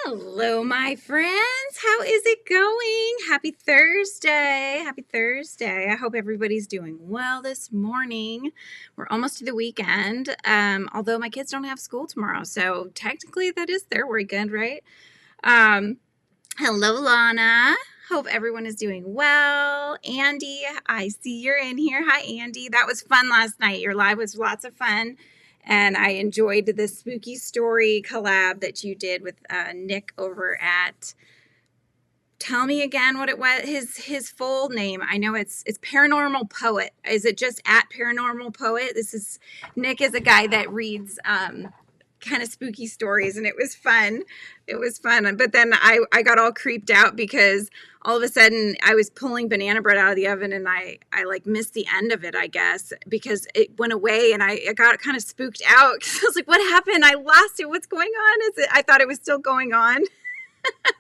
Hello, my friends. How is it going? Happy Thursday. Happy Thursday. I hope everybody's doing well this morning. We're almost to the weekend, although my kids don't have school tomorrow, so technically that is their weekend, right? Hello, Lana. Hope everyone is doing well. Andy, I see you're in here. Hi, Andy. That was fun last night. Your live was lots of fun. And I enjoyed the spooky story collab that you did with Nick over at, tell me again what it was, his full name. I know it's Paranormal Poet. Is it just at Paranormal Poet? Nick is a guy that reads kind of spooky stories, and it was fun. It was fun. But then I got all creeped out because all of a sudden I was pulling banana bread out of the oven, and I like missed the end of it, I guess, because it went away, and I got kind of spooked out because I was like, what happened? I lost it. What's going on? I thought it was still going on. I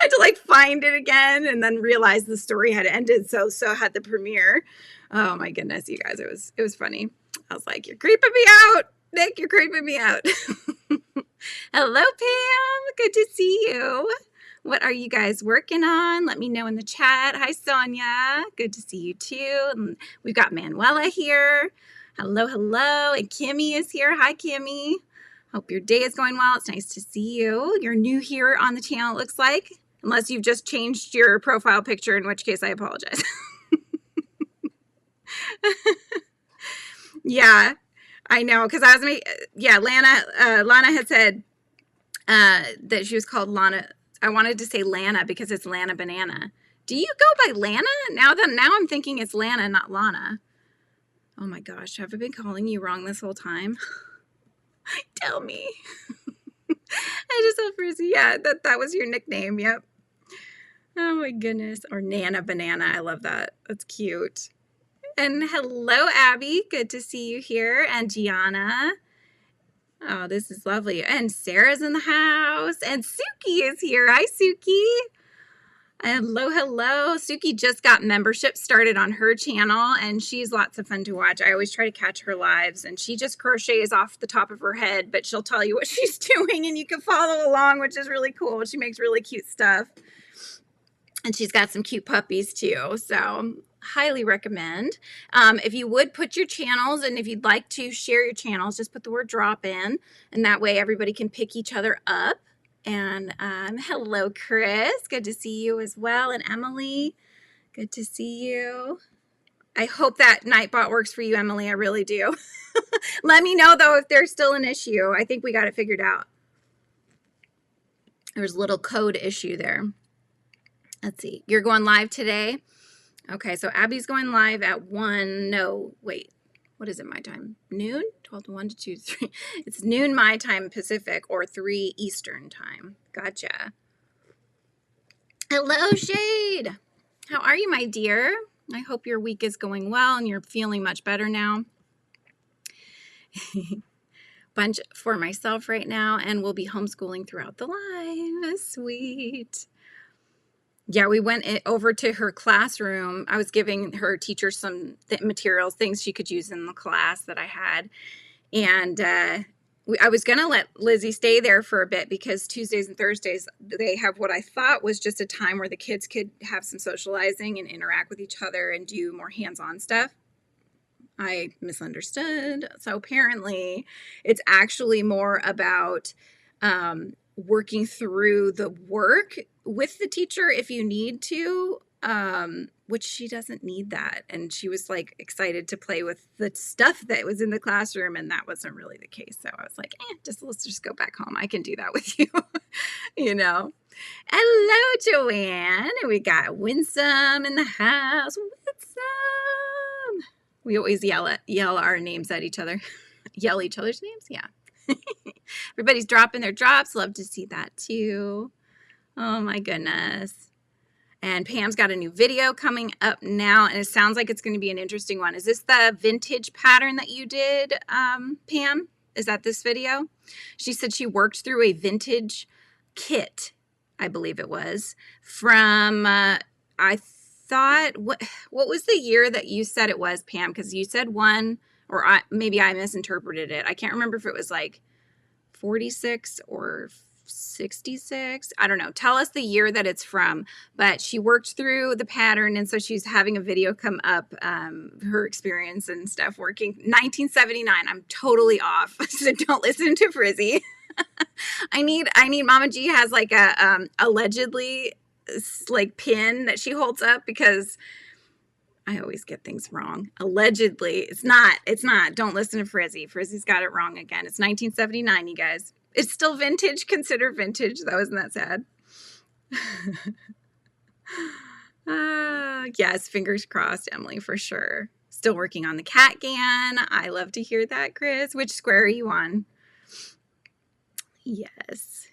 had to like find it again and then realize the story had ended. So had the premiere. Oh my goodness, you guys, it was funny. I was like, you're creeping me out. Nick, you're creeping me out. Hello, Pam. Good to see you. What are you guys working on? Let me know in the chat. Hi, Sonia. Good to see you too. And we've got Manuela here. Hello, hello. And Kimmy is here. Hi, Kimmy. Hope your day is going well. It's nice to see you. You're new here on the channel, it looks like. Unless you've just changed your profile picture, in which case I apologize. Yeah. I know, because Lana had said that she was called Lana. I wanted to say Lana because it's Lana Banana. Do you go by Lana? Now I'm thinking it's Lana, not Lana. Oh my gosh, have I been calling you wrong this whole time? Tell me. I just told Frizzy, yeah, that was your nickname. Yep. Oh my goodness. Or Nana Banana. I love that. That's cute. And hello, Abby. Good to see you here. And Gianna. Oh, this is lovely. And Sarah's in the house. And Suki is here. Hi, Suki. Hello, hello. Suki just got membership started on her channel, and she's lots of fun to watch. I always try to catch her lives, and she just crochets off the top of her head, but she'll tell you what she's doing, and you can follow along, which is really cool. She makes really cute stuff. And she's got some cute puppies too, so highly recommend. If you would put your channels, and if you'd like to share your channels, just put the word drop in, and that way everybody can pick each other up. And hello, Chris. Good to see you as well. And Emily, good to see you. I hope that Nightbot works for you, Emily. I really do. Let me know, though, if there's still an issue. I think we got it figured out. There's a little code issue there. Let's see. You're going live today? Okay, so Abby's going live at 1. No, wait. What is it, my time? Noon? 12 to 1 to 2 to 3. It's noon my time Pacific, or 3 Eastern time. Gotcha. Hello, Shade. How are you, my dear? I hope your week is going well and you're feeling much better now. Bunch for myself right now, and we'll be homeschooling throughout the live. Sweet. Yeah, we went over to her classroom. I was giving her teacher some materials, things she could use in the class that I had. And I was going to let Lizzie stay there for a bit because Tuesdays and Thursdays, they have what I thought was just a time where the kids could have some socializing and interact with each other and do more hands-on stuff. I misunderstood. So apparently it's actually more about working through the work with the teacher if you need to, which she doesn't need that. And she was like excited to play with the stuff that was in the classroom, and that wasn't really the case. So I was like, let's just go back home. I can do that with you, you know. Hello, Joanne. And we got Winsome in the house. Winsome. We always yell our names at each other. Yell each other's names? Yeah. Everybody's dropping their drops. Love to see that too. Oh my goodness. And Pam's got a new video coming up now, and it sounds like it's going to be an interesting one. Is this the vintage pattern that you did, Pam? Is that this video? She said she worked through a vintage kit, I believe it was, from, I thought, what was the year that you said it was, Pam? Because you said one, or maybe I misinterpreted it. I can't remember if it was like 46 or 66. I don't know. Tell us the year that it's from. But she worked through the pattern, and so she's having a video come up, her experience and stuff working. 1979. I'm totally off. So don't listen to Frizzy. I need Mama G has like a allegedly like pin that she holds up because I always get things wrong. Allegedly. It's not. Don't listen to Frizzy. Frizzy's got it wrong again. It's 1979, you guys. It's still vintage. Consider vintage. That wasn't that sad. Yes, fingers crossed, Emily, for sure. Still working on the cat GAN. I love to hear that, Chris. Which square are you on? Yes.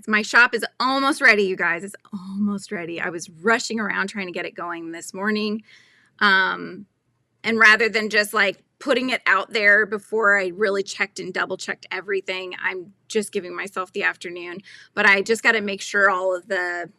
My shop is almost ready, you guys. It's almost ready. I was rushing around trying to get it going this morning. And rather than just like putting it out there before I really checked and double checked everything, I'm just giving myself the afternoon. But I just got to make sure all of the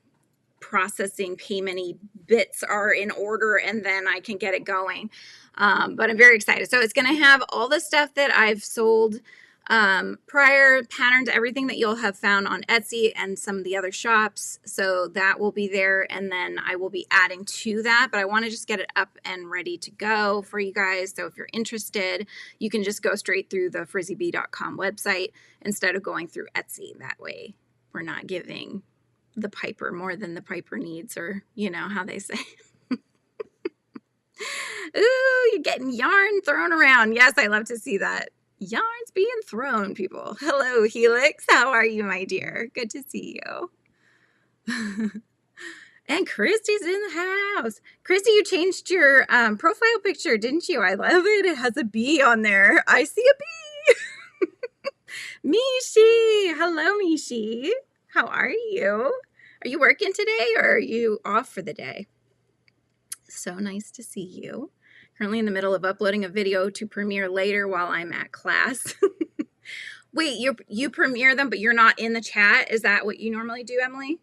processing payment-y bits are in order, and then I can get it going. But I'm very excited. So it's going to have all the stuff that I've sold prior, patterns, everything that you'll have found on Etsy and some of the other shops. So that will be there, and then I will be adding to that, but I want to just get it up and ready to go for you guys. So if you're interested, you can just go straight through the frizzybee.com website instead of going through Etsy. That way we're not giving the piper more than the piper needs, or you know how they say. Ooh, you're getting yarn thrown around. Yes, I love to see that. Yarns being thrown, people. Hello, Helix. How are you, my dear? Good to see you. And Christy's in the house. Christy, you changed your profile picture, didn't you? I love it. It has a bee on there. I see a bee. Mishi. Hello, Mishi. How are you? Are you working today, or are you off for the day? So nice to see you. Currently in the middle of uploading a video to premiere later while I'm at class. Wait, you premiere them, but you're not in the chat? Is that what you normally do, Emily?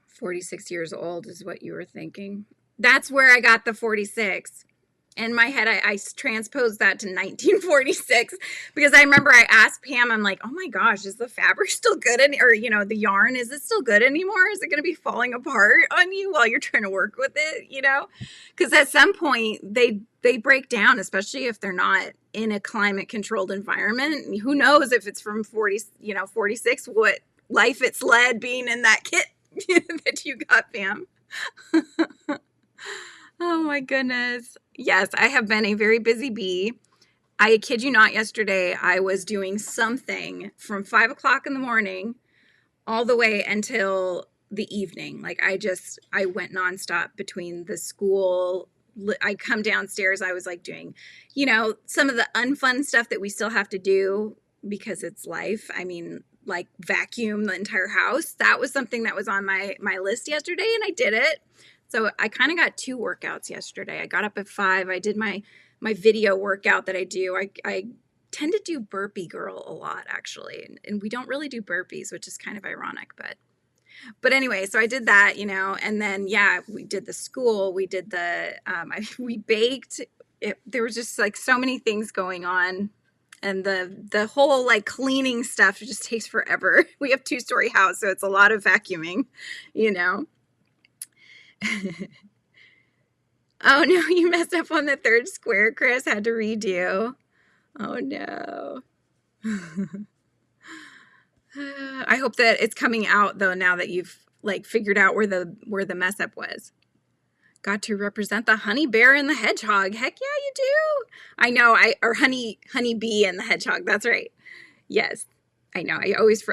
46 years old is what you were thinking. That's where I got the 46. In my head, I transposed that to 1946 because I remember I asked Pam, I'm like, oh my gosh, is the fabric still good? Or, you know, the yarn, is it still good anymore? Is it going to be falling apart on you while you're trying to work with it? You know, because at some point they break down, especially if they're not in a climate controlled environment. Who knows if it's from 46, what life it's led being in that kit that you got, Pam. Oh my goodness. Yes, I have been a very busy bee. I kid you not, yesterday I was doing something from 5 o'clock in the morning all the way until the evening. Like I went nonstop between the school. I come downstairs. I was like doing, you know, some of the unfun stuff that we still have to do because it's life. I mean, like vacuum the entire house. That was something that was on my list yesterday, and I did it. So I kind of got 2 workouts yesterday. I got up at 5. I did my video workout that I do. I tend to do burpee girl a lot, actually. And we don't really do burpees, which is kind of ironic. But anyway, so I did that, you know. And then, yeah, we did the school. We did we baked. There was just like so many things going on. And the whole like cleaning stuff just takes forever. We have 2-story house, so it's a lot of vacuuming, you know. Oh no, you messed up on the 3rd square, Chris. Had to redo. Oh no. I hope that it's coming out though now that you've like figured out where the mess up was. Got to represent the honey bear and the hedgehog. Heck yeah, you do. I know. Or honey bee and the hedgehog. That's right. Yes. I know.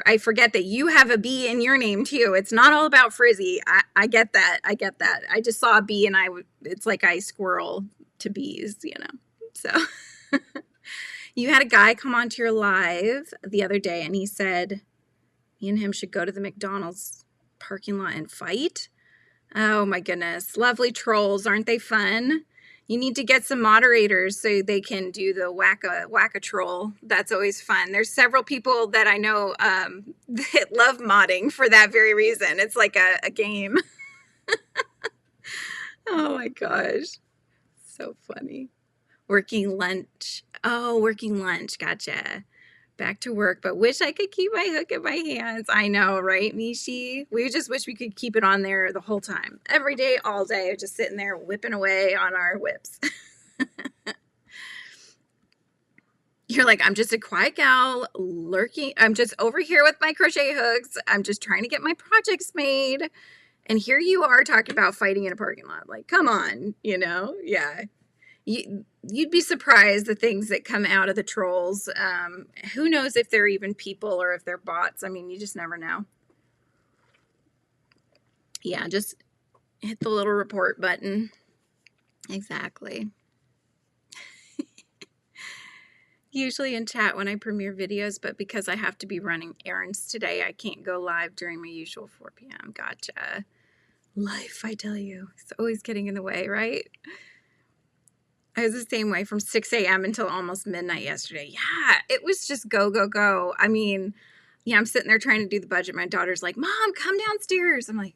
I forget that you have a bee in your name too. It's not all about Frizzy. I get that. I just saw a bee and it's like I squirrel to bees, you know. So you had a guy come onto your live the other day and he said me and him should go to the McDonald's parking lot and fight. Oh my goodness. Lovely trolls. Aren't they fun? You need to get some moderators so they can do the whack-a troll. That's always fun. There's several people that I know that love modding for that very reason. It's like a game. Oh my gosh. So funny. Working lunch. Oh, working lunch. Gotcha. Back to work, but wish I could keep my hook in my hands. I know, right, Mishi? We just wish we could keep it on there the whole time. Every day, all day, just sitting there whipping away on our whips. You're like, I'm just a quiet gal lurking. I'm just over here with my crochet hooks. I'm just trying to get my projects made. And here you are talking about fighting in a parking lot. Like, come on, you know? Yeah. You'd be surprised the things that come out of the trolls. Who knows if they're even people or if they're bots? I mean, you just never know. Yeah, just hit the little report button. Exactly. Usually in chat when I premiere videos, but because I have to be running errands today, I can't go live during my usual 4 p.m. Gotcha. Life, I tell you, it's always getting in the way, right? I was the same way from 6 a.m. until almost midnight yesterday. Yeah, it was just go, go, go. I mean, yeah, I'm sitting there trying to do the budget. My daughter's like, Mom, come downstairs. I'm like,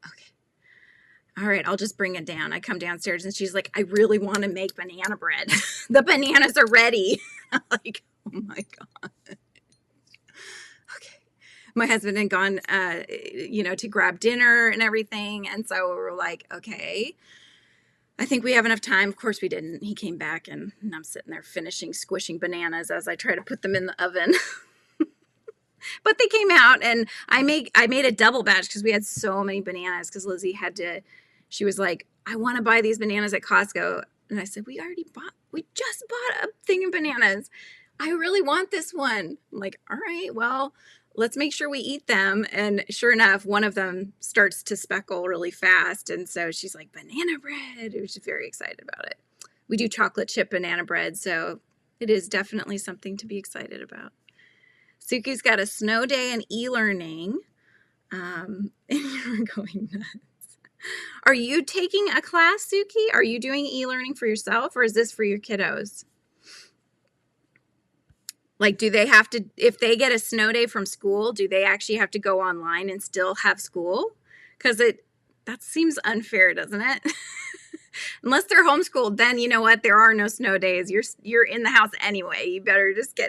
okay. All right, I'll just bring it down. I come downstairs and she's like, I really want to make banana bread. The bananas are ready. I'm like, oh my God. Okay. My husband had gone, to grab dinner and everything. And so we were like, okay, I think we have enough time. Of course we didn't. He came back and I'm sitting there finishing squishing bananas as I try to put them in the oven. But they came out and I made a double batch because we had so many bananas because Lizzie she was like, I want to buy these bananas at Costco. And I said, we just bought a thing of bananas. I really want this one. I'm like, all right, well, let's make sure we eat them. And sure enough, one of them starts to speckle really fast. And so she's like, banana bread. She was very excited about it. We do chocolate chip banana bread. So it is definitely something to be excited about. Suki's got a snow day and e-learning. And you're going nuts. Are you taking a class, Suki? Are you doing e-learning for yourself or is this for your kiddos? Like, do they have to, if they get a snow day from school, do they actually have to go online and still have school? Because that seems unfair, doesn't it? Unless they're homeschooled, then you know what? There are no snow days. You're in the house anyway. You better just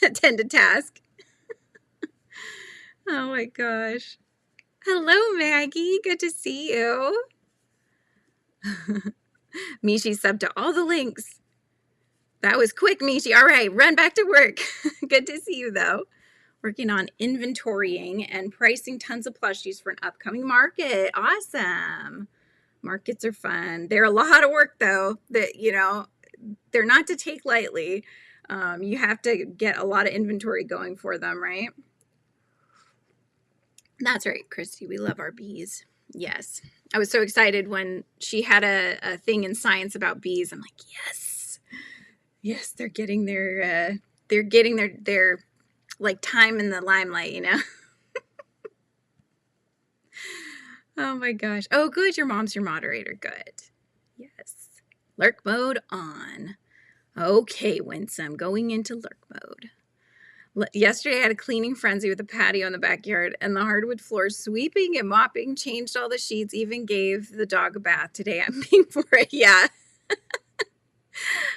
attend to task. Oh my gosh. Hello, Maggie. Good to see you. Mishi subbed to all the links. That was quick, Mishi. All right, run back to work. Good to see you, though. Working on inventorying and pricing tons of plushies for an upcoming market. Awesome. Markets are fun. They're a lot of work, though. They're not to take lightly. You have to get a lot of inventory going for them, right? That's right, Christy. We love our bees. Yes. I was so excited when she had a thing in science about bees. I'm like, yes. Yes, they're getting their like time in the limelight, you know? Oh my gosh. Oh, good. Your mom's your moderator. Good. Yes. Lurk mode on. Okay, Winsome. Going into lurk mode. Yesterday, I had a cleaning frenzy with the patio in the backyard and the hardwood floors, sweeping and mopping, changed all the sheets, even gave the dog a bath. Today, I'm paying for it. Yeah.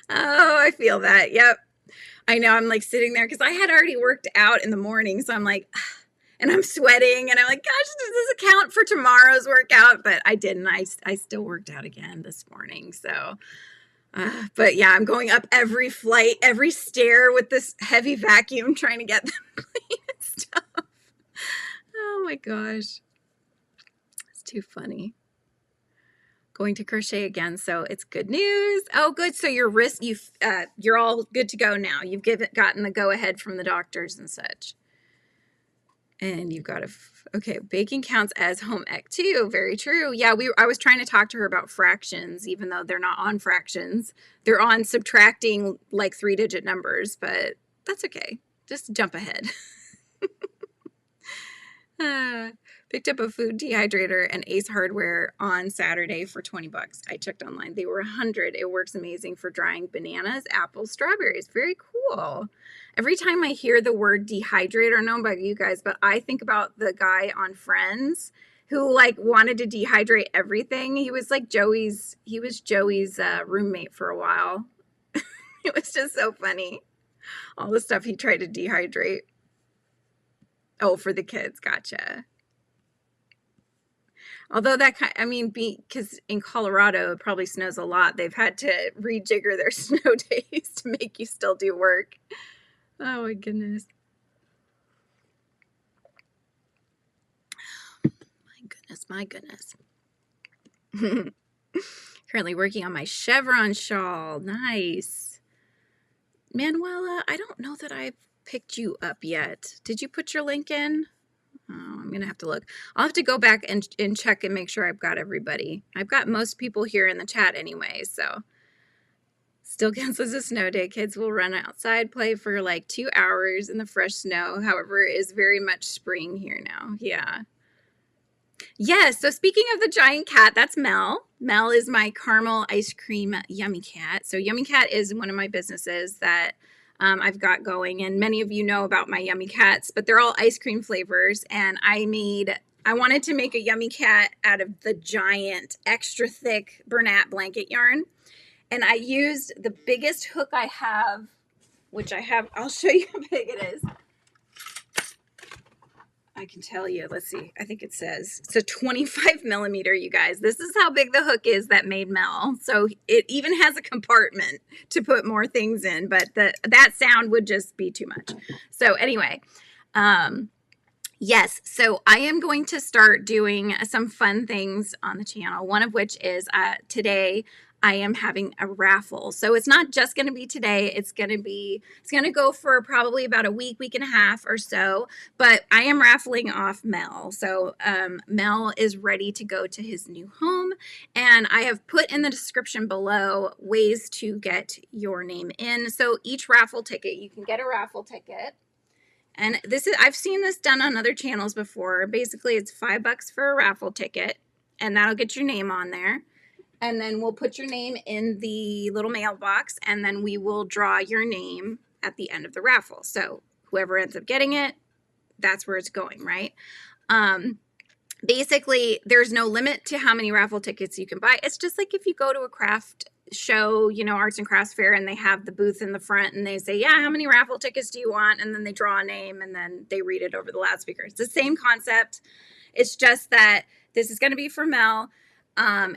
Oh, I feel that. Yep. I know. I'm like sitting there because I had already worked out in the morning. So I'm like, and I'm sweating and I'm like, gosh, does this account for tomorrow's workout? But I didn't. I still worked out again this morning. So but yeah, I'm going up every flight, every stair with this heavy vacuum trying to get them clean and stuff. Oh my gosh. It's too funny. Going to crochet again, so it's good news. Oh, good. So your wrist, you're all good to go now. You've gotten the go-ahead from the doctors and such. And you've got okay, baking counts as home ec too. Very true. Yeah, I was trying to talk to her about fractions, even though they're not on fractions. They're on subtracting like 3-digit numbers, but that's okay. Just jump ahead. Picked up a food dehydrator and Ace Hardware on Saturday for $20. I checked online. They were $100. It works amazing for drying bananas, apples, strawberries. Very cool. Every time I hear the word dehydrator, I don't know about you guys, but I think about the guy on Friends who like wanted to dehydrate everything. He was Joey's roommate for a while. It was just so funny. All the stuff he tried to dehydrate. Oh, for the kids. Gotcha. Although that kind, I mean, because in Colorado it probably snows a lot. They've had to rejigger their snow days to make you still do work. Oh my goodness. My goodness. Currently working on my chevron shawl. Nice. Manuela, I don't know that I've picked you up yet. Did you put your link in? Oh, I'm going to have to look. I'll have to go back and check and make sure I've got everybody. I've got most people here in the chat anyway, so. Still counts as a snow day. Kids will run outside, play for like 2 hours in the fresh snow. However, it is very much spring here now. Yeah. Yes, so speaking of the giant cat, that's Mel. Mel is my caramel ice cream yummy cat. So Yummy Cat is one of my businesses that I've got going, and many of you know about my yummy cats, but they're all ice cream flavors. And I wanted to make a yummy cat out of the giant extra thick Bernat blanket yarn. And I used the biggest hook I have, which I'll show you how big it is. I can tell you, let's see, I think it says, it's a 25 millimeter, you guys. This is how big the hook is that made Mel. So it even has a compartment to put more things in, but that sound would just be too much. So anyway, yes, so I am going to start doing some fun things on the channel, one of which is today I am having a raffle. So it's not just going to be today. It's going to go for probably about a week and a half or so, but I am raffling off Mel. So Mel is ready to go to his new home, and I have put in the description below ways to get your name in. So each raffle ticket, you can get a raffle ticket. And I've seen this done on other channels before. Basically, it's $5 for a raffle ticket, and that'll get your name on there. And then we'll put your name in the little mailbox, and then we will draw your name at the end of the raffle. So whoever ends up getting it, that's where it's going, right? Basically, there's no limit to how many raffle tickets you can buy. It's just like if you go to a craft show, arts and crafts fair, and they have the booth in the front, and they say, yeah, how many raffle tickets do you want? And then they draw a name, and then they read it over the loudspeaker. It's the same concept. It's just that this is going to be for Mel.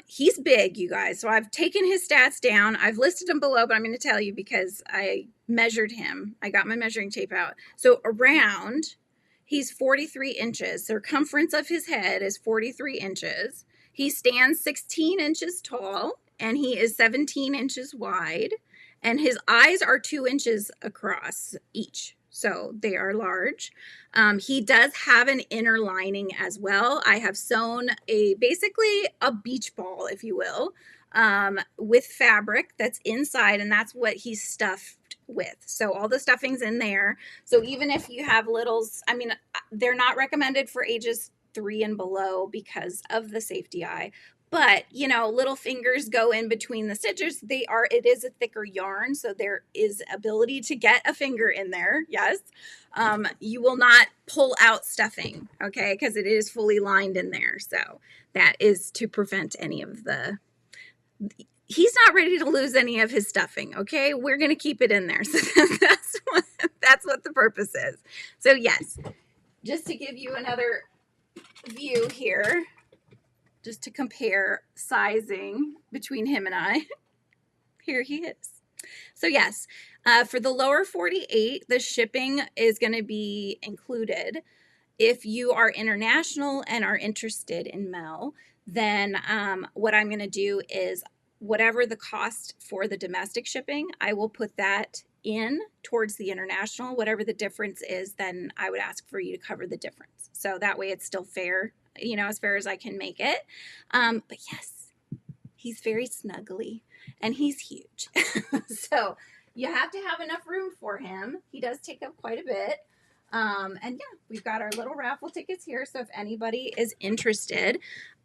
He's big, you guys. So I've taken his stats down. I've listed them below, but I'm going to tell you because I measured him. I got my measuring tape out. So around, he's 43 inches. Circumference of his head is 43 inches. He stands 16 inches tall, and he is 17 inches wide. And his eyes are 2 inches across each. So they are large. He does have an inner lining as well. I have sewn basically a beach ball, if you will, with fabric that's inside, and that's what he's stuffed with. So all the stuffing's in there. So even if you have littles, I mean, they're not recommended for ages 3 and below because of the safety eye. But, little fingers go in between the stitches. It is a thicker yarn, so there is ability to get a finger in there. Yes. You will not pull out stuffing, okay, because it is fully lined in there. So that is to prevent any of he's not ready to lose any of his stuffing, okay? We're going to keep it in there. So that's what the purpose is. So yes, just to give you another view here, just to compare sizing between him and I. Here he is. So yes, for the lower 48, the shipping is going to be included. If you are international and are interested in Mel, then what I'm going to do is whatever the cost for the domestic shipping, I will put that in towards the international. Whatever the difference is, then I would ask for you to cover the difference. So that way it's still fair, as fair as I can make it. But yes, he's very snuggly and he's huge. So you have to have enough room for him. He does take up quite a bit. And yeah, we've got our little raffle tickets here. So if anybody is interested,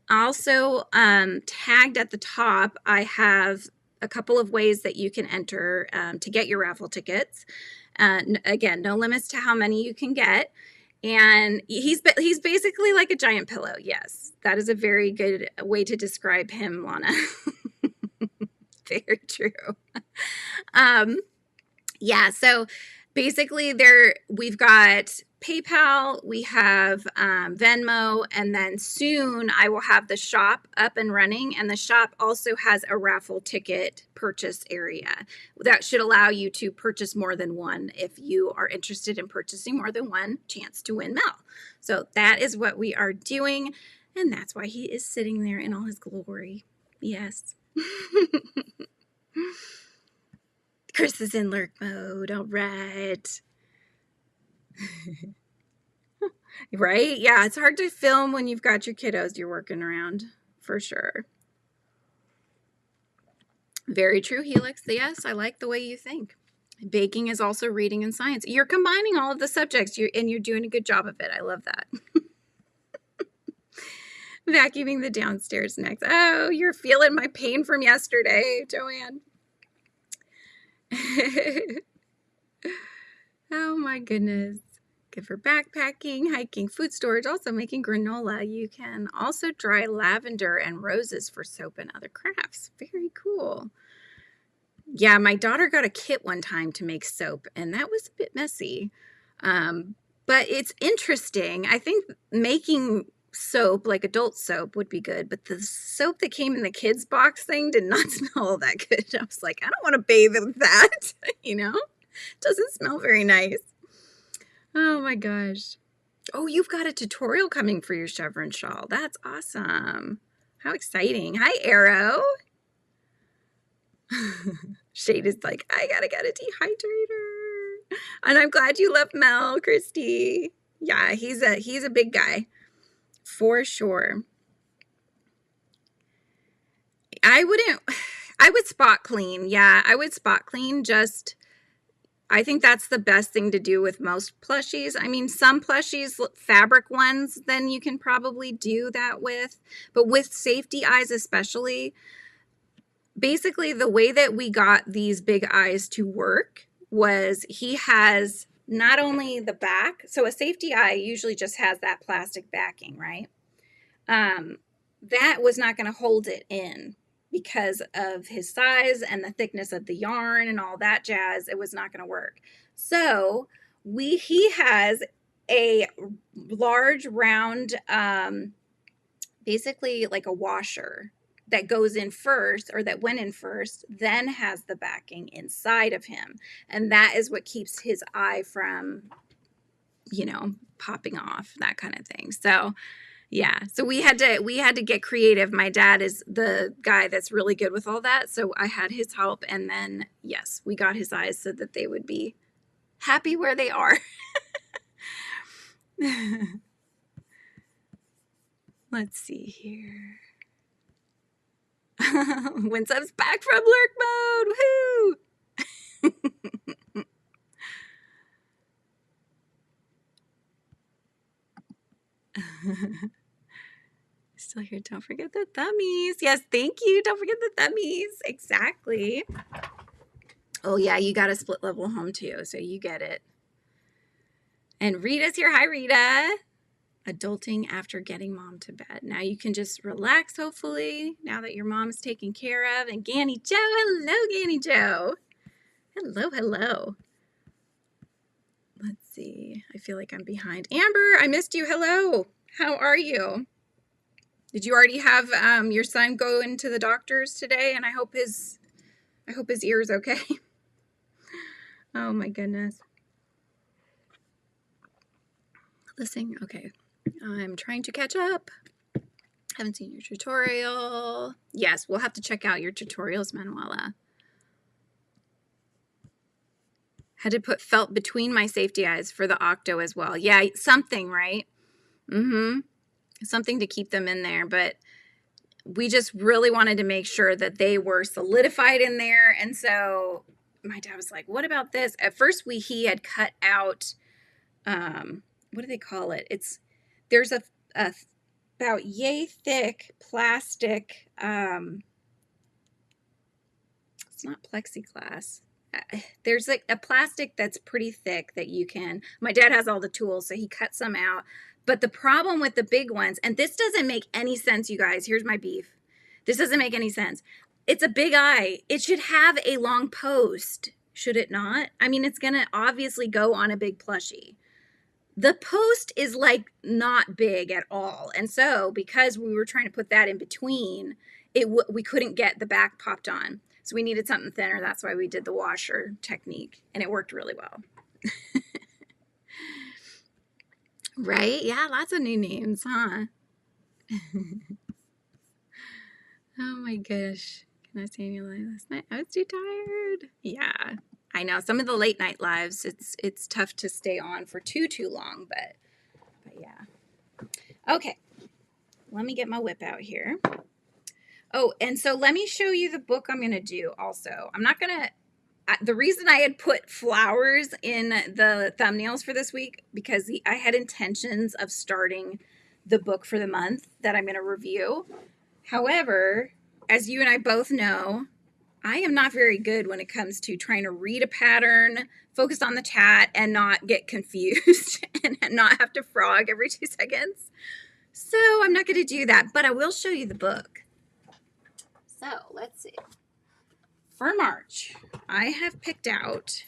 also tagged at the top, I have a couple of ways that you can enter to get your raffle tickets. Again, no limits to how many you can get. And he's basically like a giant pillow. Yes, that is a very good way to describe him, Lana. Very true. Yeah, so basically we've got PayPal, we have Venmo, and then soon I will have the shop up and running, and the shop also has a raffle ticket purchase area that should allow you to purchase more than one if you are interested in purchasing more than one chance to win Mel. So that is what we are doing, and that's why he is sitting there in all his glory. Yes. Chris is in lurk mode. All right. Right? Yeah, it's hard to film when you've got your kiddos you're working around, for sure. Very true, Helix. Yes, I like the way you think. Baking is also reading and science. You're combining all of the subjects, and you're doing a good job of it. I love that. Vacuuming the downstairs next. Oh, you're feeling my pain from yesterday, Joanne. Oh my goodness. Good for backpacking, hiking, food storage, also making granola. You can also dry lavender and roses for soap and other crafts. Very cool. Yeah, my daughter got a kit one time to make soap, and that was a bit messy. But it's interesting. I think making soap, like adult soap, would be good, but the soap that came in the kids box thing did not smell all that good. I was like, I don't want to bathe with that, you know? It doesn't smell very nice. Oh my gosh. Oh, you've got a tutorial coming for your chevron shawl. That's awesome. How exciting. Hi, Arrow. Shade is like, I gotta get a dehydrator. And I'm glad you love Mel, Christy. Yeah, he's a big guy. For sure. I would spot clean. Yeah, I would spot clean. I think that's the best thing to do with most plushies. I mean, some plushies, fabric ones, then you can probably do that with. But with safety eyes especially, basically the way that we got these big eyes to work was he has not only the back, so a safety eye usually just has that plastic backing, right? That was not going to hold it in because of his size and the thickness of the yarn and all that jazz. It was not going to work. So he has a large round, basically like a washer that goes in first, or that went in first, then has the backing inside of him. And that is what keeps his eye from, popping off, that kind of thing. So yeah, so we had to get creative. My dad is the guy that's really good with all that, so I had his help, and then yes, we got his eyes so that they would be happy where they are. Let's see here. Winsup's back from lurk mode. Woohoo! Still here. Don't forget the thummies. Yes, thank you. Don't forget the thummies. Exactly. Oh, yeah, you got a split level home too, so you get it. And Rita's here. Hi, Rita. Adulting after getting mom to bed. Now you can just relax, hopefully, now that your mom's taken care of. And Ganny Joe. Hello, Ganny Joe. Hello, hello. Let's see. I feel like I'm behind. Amber, I missed you. Hello. How are you? Did you already have your son go into the doctor's today? And I hope his ear is okay. Oh my goodness. Listen, okay. I'm trying to catch up. Haven't seen your tutorial. Yes, we'll have to check out your tutorials, Manuela. Had to put felt between my safety eyes for the octo as well. Yeah, something, right? Something to keep them in there, but we just really wanted to make sure that they were solidified in there. And so my dad was like, what about this? At first he had cut out, what do they call it? There's a about yay thick plastic, it's not plexiglass. There's like a plastic that's pretty thick that my dad has all the tools, so he cut some out. But the problem with the big ones, and this doesn't make any sense, you guys. Here's my beef. This doesn't make any sense. It's a big eye. It should have a long post. Should it not? I mean, it's going to obviously go on a big plushie. The post is like not big at all. And so because we were trying to put that in between, we couldn't get the back popped on. So we needed something thinner. That's why we did the washer technique, and it worked really well. Right? Yeah, lots of new names, huh? Oh my gosh. Can I see any live last night? I was too tired. Yeah, I know. Some of the late night lives, it's tough to stay on for too long, but yeah. Okay. Let me get my whip out here. Oh, and so let me show you the book I'm going to do also. I'm not going to, the reason I had put flowers in the thumbnails for this week, because I had intentions of starting the book for the month that I'm going to review. However, as you and I both know, I am not very good when it comes to trying to read a pattern, focus on the chat, and not get confused and not have to frog every 2 seconds. So I'm not going to do that, but I will show you the book. So let's see. For March, I have picked out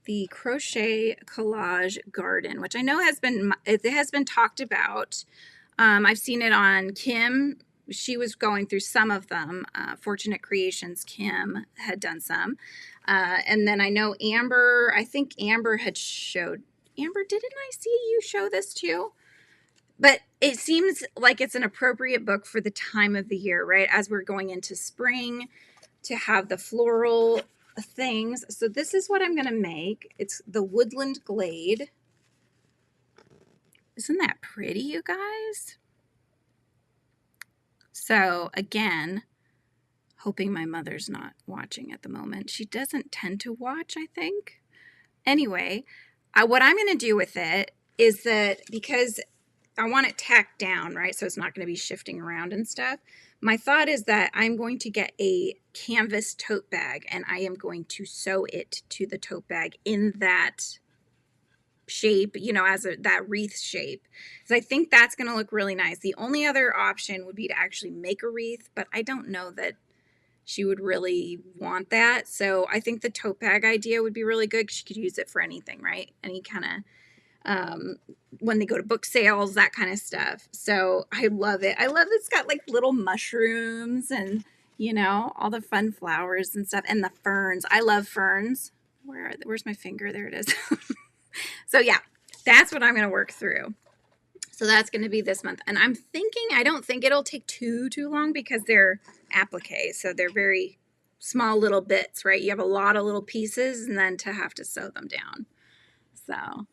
the Crochet Collage Garden, which I know has been talked about. I've seen it on Kim. She was going through some of them. Fortunate Creations, Kim had done some. And then I know Amber, I think Amber had showed. Amber, didn't I see you show this too? But it seems like it's an appropriate book for the time of the year, right? As we're going into spring, to have the floral things. So this is what I'm going to make. It's the Woodland Glade. Isn't that pretty, you guys? So again, hoping my mother's not watching at the moment. She doesn't tend to watch, I think. Anyway, what I'm going to do with it is that, because I want it tacked down, right? So it's not going to be shifting around and stuff. My thought is that I'm going to get a canvas tote bag, and I am going to sew it to the tote bag in that shape, you know, as that wreath shape. So I think that's going to look really nice. The only other option would be to actually make a wreath, but I don't know that she would really want that. So I think the tote bag idea would be really good, because she could use it for anything, right? Any kind of when they go to book sales, that kind of stuff. So I love it. I love it's got like little mushrooms and, you know, all the fun flowers and stuff, and the ferns. I love ferns. Where's my finger? There it is. So yeah, that's what I'm going to work through. So that's going to be this month. And I'm thinking, I don't think it'll take too long, because they're applique. So they're very small little bits, right? You have a lot of little pieces, and then to have to sew them down. So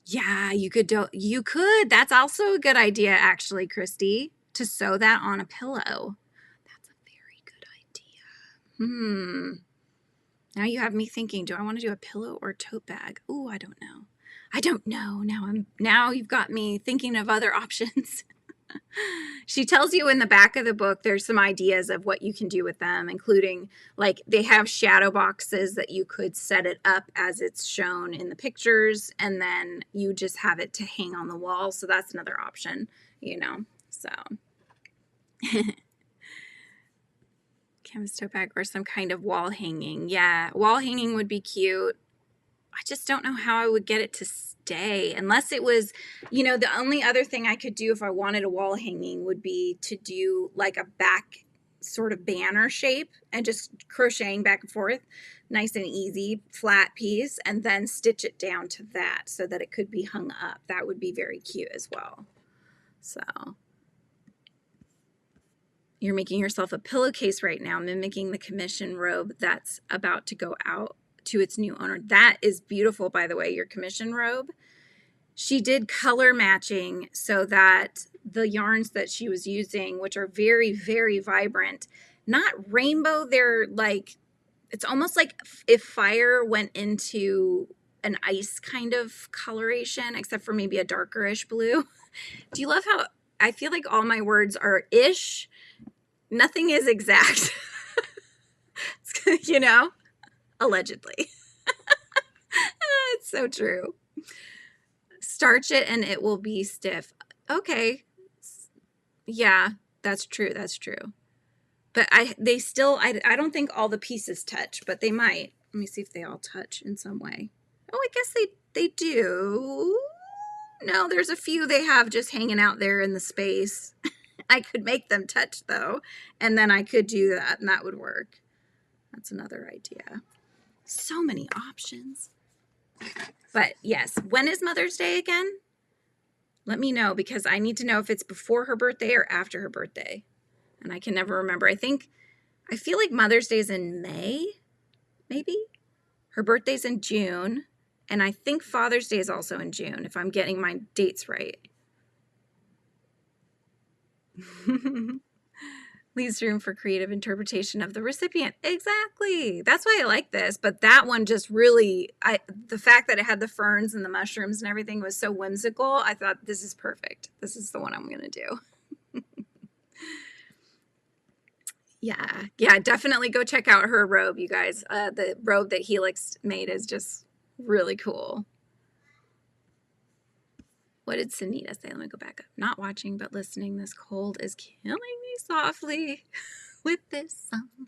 yeah, you could that's also a good idea, actually, Christy, to sew that on a pillow. That's a very good idea. Now you have me thinking, do I want to do a pillow or a tote bag? Ooh, I don't know. I don't know. Now you've got me thinking of other options. She tells you in the back of the book, there's some ideas of what you can do with them, including, like, they have shadow boxes that you could set it up as it's shown in the pictures, and then you just have it to hang on the wall. So that's another option, you know. So canvas tote bag or some kind of wall hanging. Yeah, wall hanging would be cute. I just don't know how I would get it to stay, unless it was, you know, the only other thing I could do if I wanted a wall hanging would be to do like a back sort of banner shape and just crocheting back and forth, nice and easy, flat piece, and then stitch it down to that so that it could be hung up. That would be very cute as well. So you're making yourself a pillowcase right now, mimicking the commission robe that's about to go out to its new owner. That is beautiful, by the way, your commission robe. She did color matching so that the yarns that she was using, which are very, very vibrant, not rainbow, they're like, it's almost like if fire went into an ice kind of coloration, except for maybe a darkerish blue. Do you love how I feel like all my words are ish? Nothing is exact. You know? Allegedly. It's so true. Starch it and it will be stiff. Okay. Yeah, that's true. That's true. But I don't think all the pieces touch, but they might. Let me see if they all touch in some way. Oh, I guess they do. No, there's a few they have just hanging out there in the space. I could make them touch though, and then I could do that and that would work. That's another idea. So many options. But yes, when is Mother's Day again? Let me know, because I need to know if it's before her birthday or after her birthday. And I can never remember. I feel like Mother's Day is in May, maybe? Her birthday's in June. And I think Father's Day is also in June, if I'm getting my dates right. Leaves room for creative interpretation of the recipient. Exactly. That's why I like this. But that one just really, the fact that it had the ferns and the mushrooms and everything was so whimsical. I thought, this is perfect. This is the one I'm going to do. Yeah, definitely go check out her robe, you guys. The robe that Helix made is just really cool. What did Sunita say? Let me go back up. Not watching, but listening. This cold is killing me softly with this song.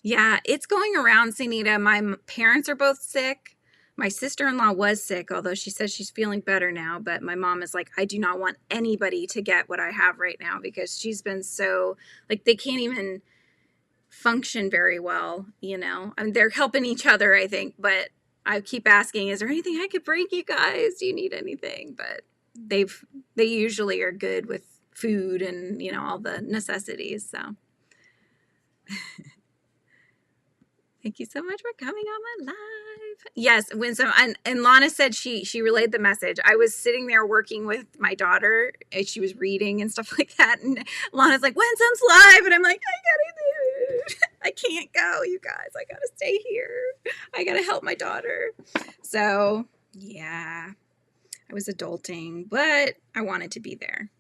Yeah, it's going around, Sunita. My parents are both sick. My sister-in-law was sick, although she says she's feeling better now. But my mom is like, I do not want anybody to get what I have right now, because she's been so, like, they can't even function very well, you know. I mean, they're helping each other, I think, but I keep asking, is there anything I could bring you guys? Do you need anything? But they usually are good with food and, you know, all the necessities. So thank you so much for coming on my live. Yes, Winsome. And Lana said she relayed the message. I was sitting there working with my daughter, and she was reading and stuff like that. And Lana's like, Winsome's live. And I'm like, I can't go, you guys. I got to stay here. I got to help my daughter. So, yeah, I was adulting, but I wanted to be there.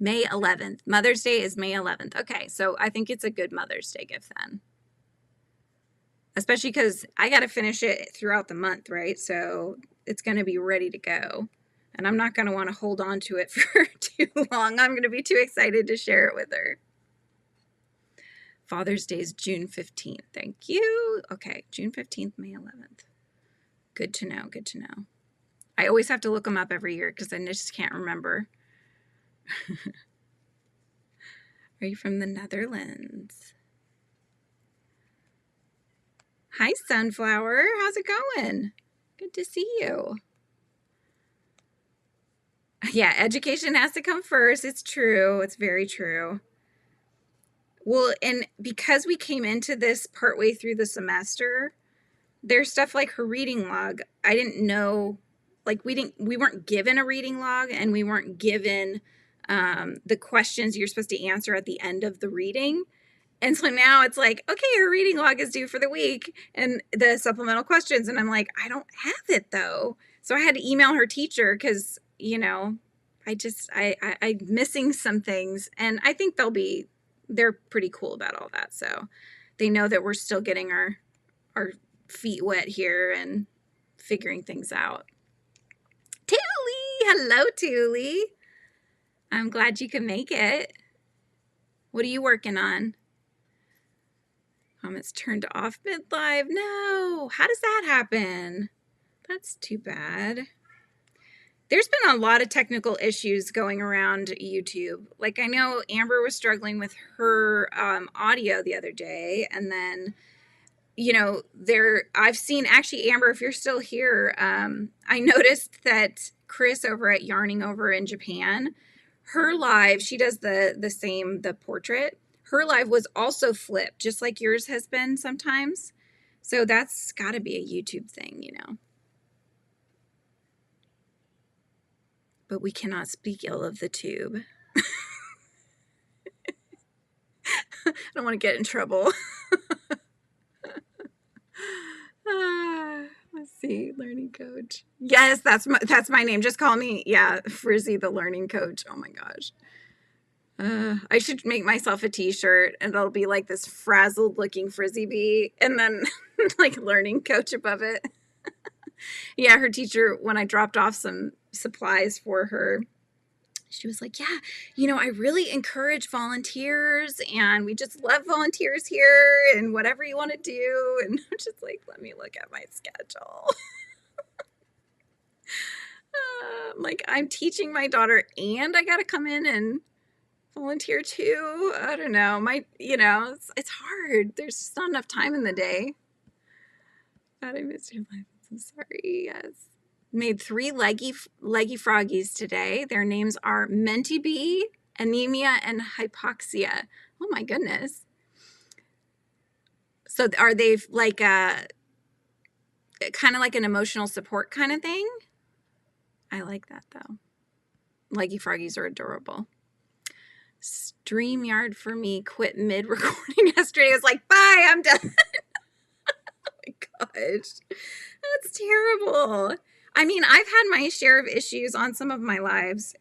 May 11th. Mother's Day is May 11th. Okay, so I think it's a good Mother's Day gift then. Especially because I got to finish it throughout the month, right? So it's going to be ready to go. And I'm not going to want to hold on to it for too long. I'm going to be too excited to share it with her. Father's Day is June 15th. Thank you. Okay, June 15th, May 11th. Good to know. Good to know. I always have to look them up every year because I just can't remember. Are you from the Netherlands? Hi, Sunflower. How's it going? Good to see you. Yeah, education has to come first. It's true. It's very true. Well, and because we came into this partway through the semester, there's stuff like her reading log. I didn't know, like we weren't given a reading log, and we weren't given the questions you're supposed to answer at the end of the reading. And so now it's like, okay, her reading log is due for the week and the supplemental questions. And I'm like, I don't have it though. So I had to email her teacher because, you know, I'm missing some things, and I think they're pretty cool about all that. So they know that we're still getting our feet wet here and figuring things out. Tuli! Hello, Tuli. I'm glad you could make it. What are you working on? Comments turned off mid-live. No! How does that happen? That's too bad. There's been a lot of technical issues going around YouTube. Like, I know Amber was struggling with her audio the other day, and then, you know, I've seen, actually, Amber, if you're still here, I noticed that Chris over at Yarning Over in Japan, her live, she does the portrait. Her live was also flipped, just like yours has been sometimes. So that's got to be a YouTube thing, you know. But we cannot speak ill of the tube. I don't want to get in trouble. Let's see, learning coach. Yes, that's my name. Just call me, yeah, Frizzy the learning coach. Oh my gosh. I should make myself a t-shirt, and it'll be like this frazzled looking Frizzy bee, and then like learning coach above it. Yeah, her teacher, when I dropped off some supplies for her she was like, yeah, you know, I really encourage volunteers, and we just love volunteers here, and whatever you want to do. And I'm just like, let me look at my schedule. Like, I'm teaching my daughter and I got to come in and volunteer too. I don't know. It's hard. There's just not enough time in the day. God, I missed your life. I'm so sorry. Yes. Made 3 leggy froggies today. Their names are Menti Bee, Anemia, and Hypoxia. Oh my goodness. So are they like kind of like an emotional support kind of thing? I like that though. Leggy froggies are adorable. StreamYard for me quit mid-recording yesterday. I was like, bye, I'm done. Oh my gosh. That's terrible. I mean, I've had my share of issues on some of my lives.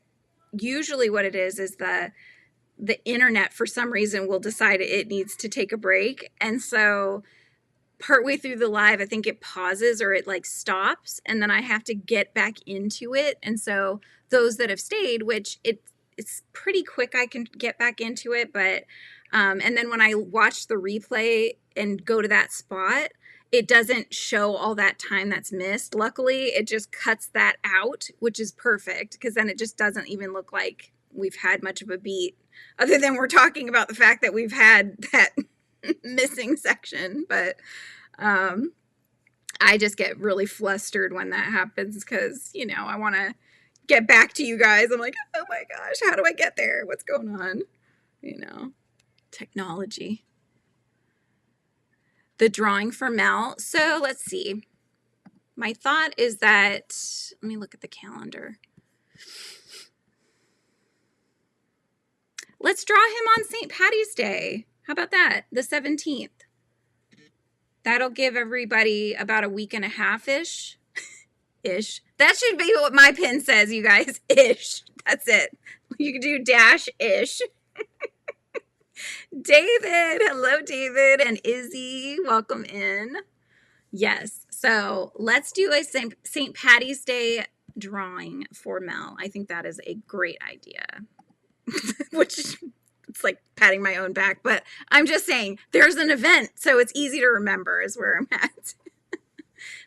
Usually what it is the internet for some reason will decide it needs to take a break. And so partway through the live, I think it pauses or it like stops, and then I have to get back into it. And so those that have stayed, which it's pretty quick, I can get back into it. But and then when I watch the replay and go to that spot, it doesn't show all that time that's missed. Luckily, it just cuts that out, which is perfect, because then it just doesn't even look like we've had much of a beat, other than we're talking about the fact that we've had that missing section. But I just get really flustered when that happens, because, you know, I want to get back to you guys. I'm like, oh my gosh, how do I get there? What's going on? You know, technology. The drawing for Mel. So let's see. My thought is that, let me look at the calendar. Let's draw him on St. Patty's Day. How about that? The 17th. That'll give everybody about a week and a half-ish. Ish. That should be what my pin says, you guys. Ish. That's it. You can do dash-ish. David. Hello, David and Izzy. Welcome in. Yes. So let's do a St. Patty's Day drawing for Mel. I think that is a great idea. Which, it's like patting my own back, but I'm just saying there's an event, so it's easy to remember is where I'm at.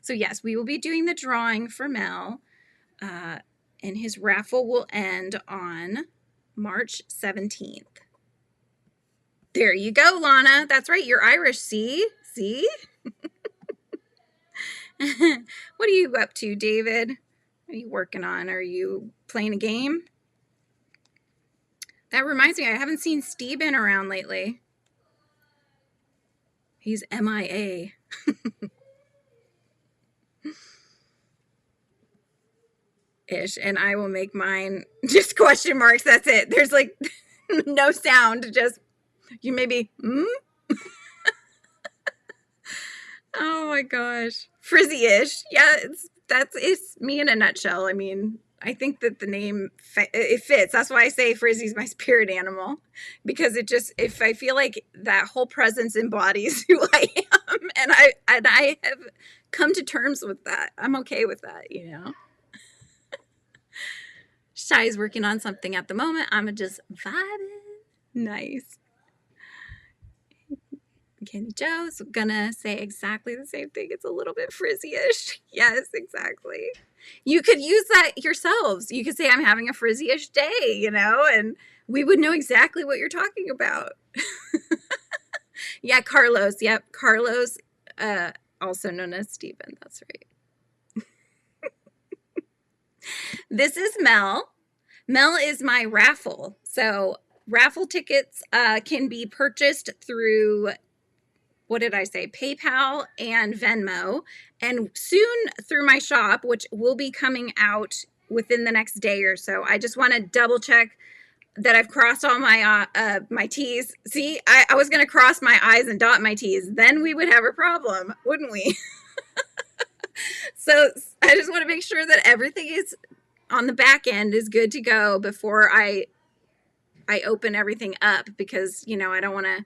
So yes, we will be doing the drawing for Mel, and his raffle will end on March 17th. There you go, Lana. That's right. You're Irish. See? What are you up to, David? What are you working on? Are you playing a game? That reminds me, I haven't seen Steven around lately. He's MIA. Ish, and I will make mine just question marks. That's it. There's like no sound. Just you maybe. Oh my gosh, Frizzy-ish. Yeah, it's me in a nutshell. I mean, I think that the name it fits. That's why I say Frizzy's my spirit animal, because if I feel like that whole presence embodies who I am, and I have come to terms with that. I'm okay with that, you know. Shai's working on something at the moment. I'm just vibing. Nice. Kenny Joe's gonna say exactly the same thing. It's a little bit Frizzy-ish. Yes, exactly. You could use that yourselves. You could say, I'm having a Frizzy-ish day, you know, and we would know exactly what you're talking about. Yeah, Carlos. Yep, Carlos, also known as Steven. That's right. This is Mel. Mel is my raffle. So raffle tickets can be purchased through, what did I say, PayPal and Venmo, and soon through my shop, which will be coming out within the next day or so. I just want to double check that I've crossed all my my T's. See, I was going to cross my I's and dot my T's. Then we would have a problem, wouldn't we? So I just want to make sure that everything is on the back end is good to go before I open everything up, because, you know, I don't want to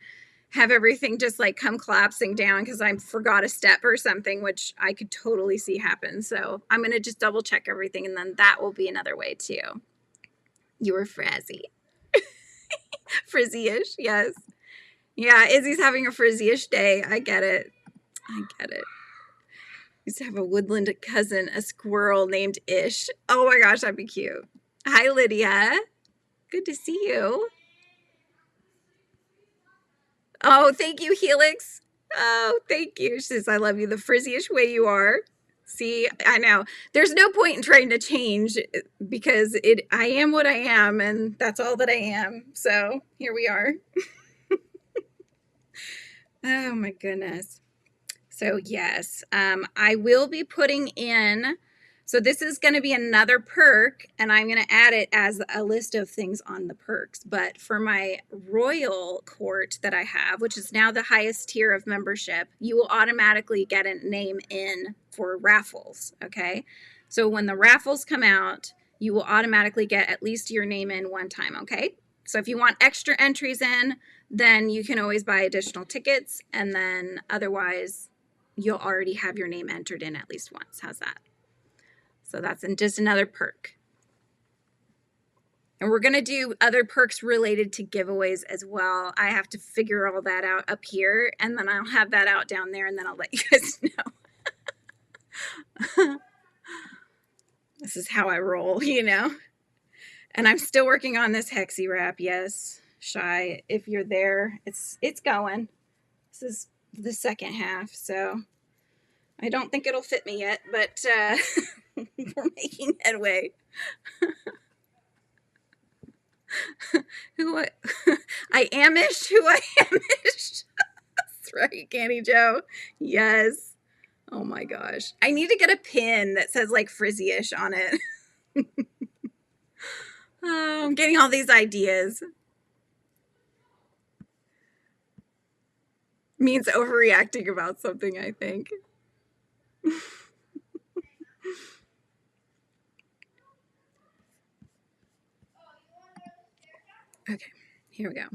have everything just like come collapsing down because I forgot a step or something, which I could totally see happen. So I'm going to just double check everything, and then that will be another way too. You were Frizzy. Frizzy-ish, yes. Yeah, Izzy's having a frizzy-ish day. I get it. I get it. Used to have a woodland cousin, a squirrel named Ish. Oh my gosh, that'd be cute. Hi, Lydia. Good to see you. Oh, thank you, Helix. Oh, thank you. She says, I love you the frizzy-ish way you are. See, I know. There's no point in trying to change because I am what I am, and that's all that I am. So here we are. Oh my goodness. So yes, I will be putting in, so this is going to be another perk, and I'm going to add it as a list of things on the perks. But for my Royal Court that I have, which is now the highest tier of membership, you will automatically get a name in for raffles, okay? So when the raffles come out, you will automatically get at least your name in one time, okay? So if you want extra entries in, then you can always buy additional tickets, and then otherwise you'll already have your name entered in at least once. How's that? So that's just another perk. And we're going to do other perks related to giveaways as well. I have to figure all that out up here, and then I'll have that out down there, and then I'll let you guys know. This is how I roll, you know? And I'm still working on this hexie wrap. Yes, Shy, if you're there, it's going. This is the second half, so I don't think it'll fit me yet, but we're making headway. I amish who I amish. That's right, Candy Joe. Yes. Oh my gosh. I need to get a pin that says like Frizzy-ish on it. Oh, I'm getting all these ideas. Means overreacting about something, I think. Okay, here we go.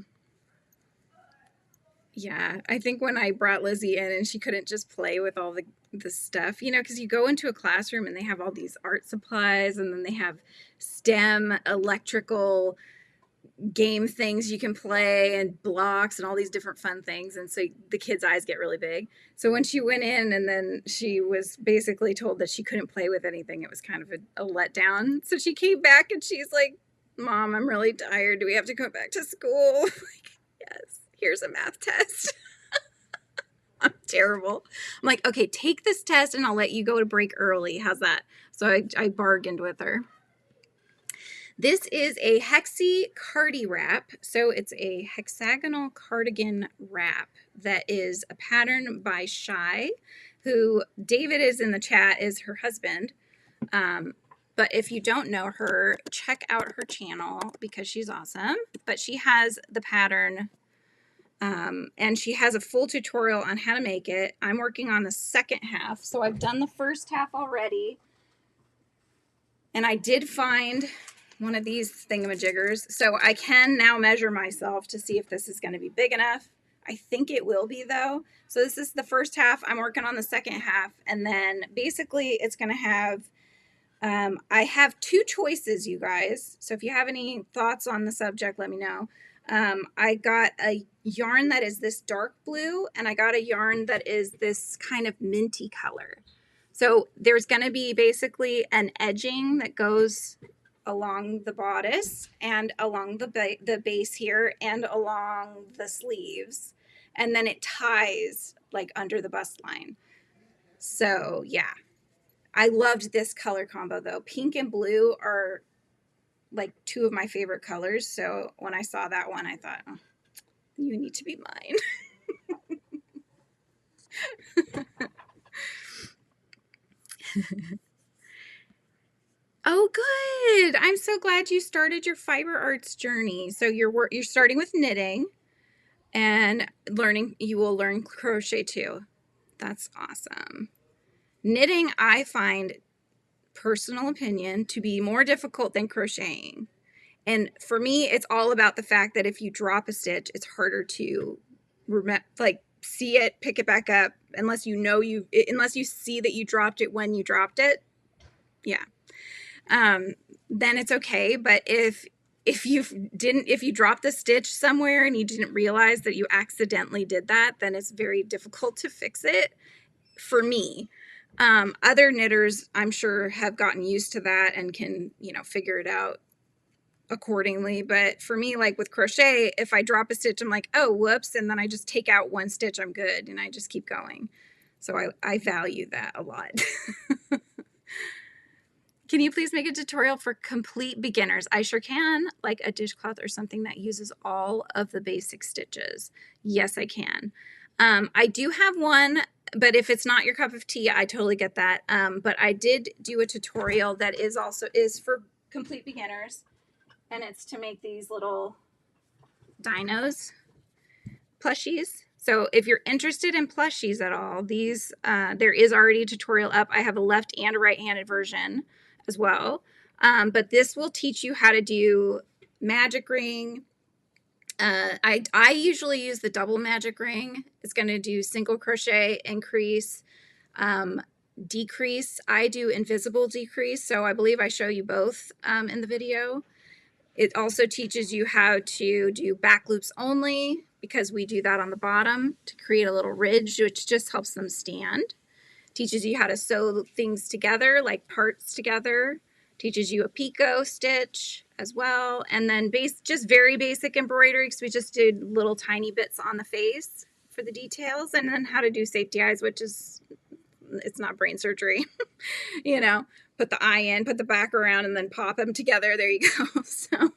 Yeah, I think when I brought Lizzie in and she couldn't just play with all the stuff, you know, because you go into a classroom and they have all these art supplies, and then they have STEM electrical game things you can play and blocks and all these different fun things. And so the kids' eyes get really big. So when she went in and then she was basically told that she couldn't play with anything, it was kind of a letdown. So she came back and she's like, Mom, I'm really tired. Do we have to go back to school? Like, yes, here's a math test. I'm terrible. I'm like, okay, take this test and I'll let you go to break early. How's that? So I bargained with her. This is a hexie cardi wrap. So it's a hexagonal cardigan wrap that is a pattern by Shy, who David is in the chat, is her husband. But if you don't know her, check out her channel because she's awesome. But she has the pattern and she has a full tutorial on how to make it. I'm working on the second half. So I've done the first half already. And I did find one of these thingamajiggers. So I can now measure myself to see if this is going to be big enough. I think it will be though. So this is the first half. I'm working on the second half. And then basically it's going to have, I have two choices, you guys. So if you have any thoughts on the subject, let me know. I got a yarn that is this dark blue, and I got a yarn that is this kind of minty color. So there's going to be basically an edging that goes along the bodice and along the base here and along the sleeves. And then it ties like under the bust line. So yeah, I loved this color combo though. Pink and blue are like two of my favorite colors. So when I saw that one, I thought, oh, you need to be mine. Oh, good. I'm so glad you started your fiber arts journey. So you're starting with knitting and learning. You will learn crochet too. That's awesome. Knitting, I find, personal opinion, to be more difficult than crocheting. And for me, it's all about the fact that if you drop a stitch, it's harder to see it, pick it back up, unless you see that you dropped it when you dropped it. Yeah. Then it's okay. But if if you dropped the stitch somewhere and you didn't realize that you accidentally did that, then it's very difficult to fix it for me. Other knitters, I'm sure, have gotten used to that and can, you know, figure it out accordingly. But for me, like with crochet, if I drop a stitch, I'm like, oh, whoops. And then I just take out one stitch, I'm good. And I just keep going. So I value that a lot. Can you please make a tutorial for complete beginners? I sure can, like a dishcloth or something that uses all of the basic stitches. Yes, I can. I do have one, but if it's not your cup of tea, I totally get that. But I did do a tutorial that is for complete beginners, and it's to make these little dinos plushies. So if you're interested in plushies at all, these there is already a tutorial up. I have a left and a right-handed version as well. But this will teach you how to do magic ring. I usually use the double magic ring. It's going to do single crochet, increase, decrease. I do invisible decrease, so I believe I show you both in the video. It also teaches you how to do back loops only, because we do that on the bottom to create a little ridge, which just helps them stand. Teaches you how to sew things together, like parts together. Teaches you a picot stitch as well. And then just very basic embroidery, because we just did little tiny bits on the face for the details. And then how to do safety eyes, which is, it's not brain surgery. You know, put the eye in, put the back around, and then pop them together. There you go. So,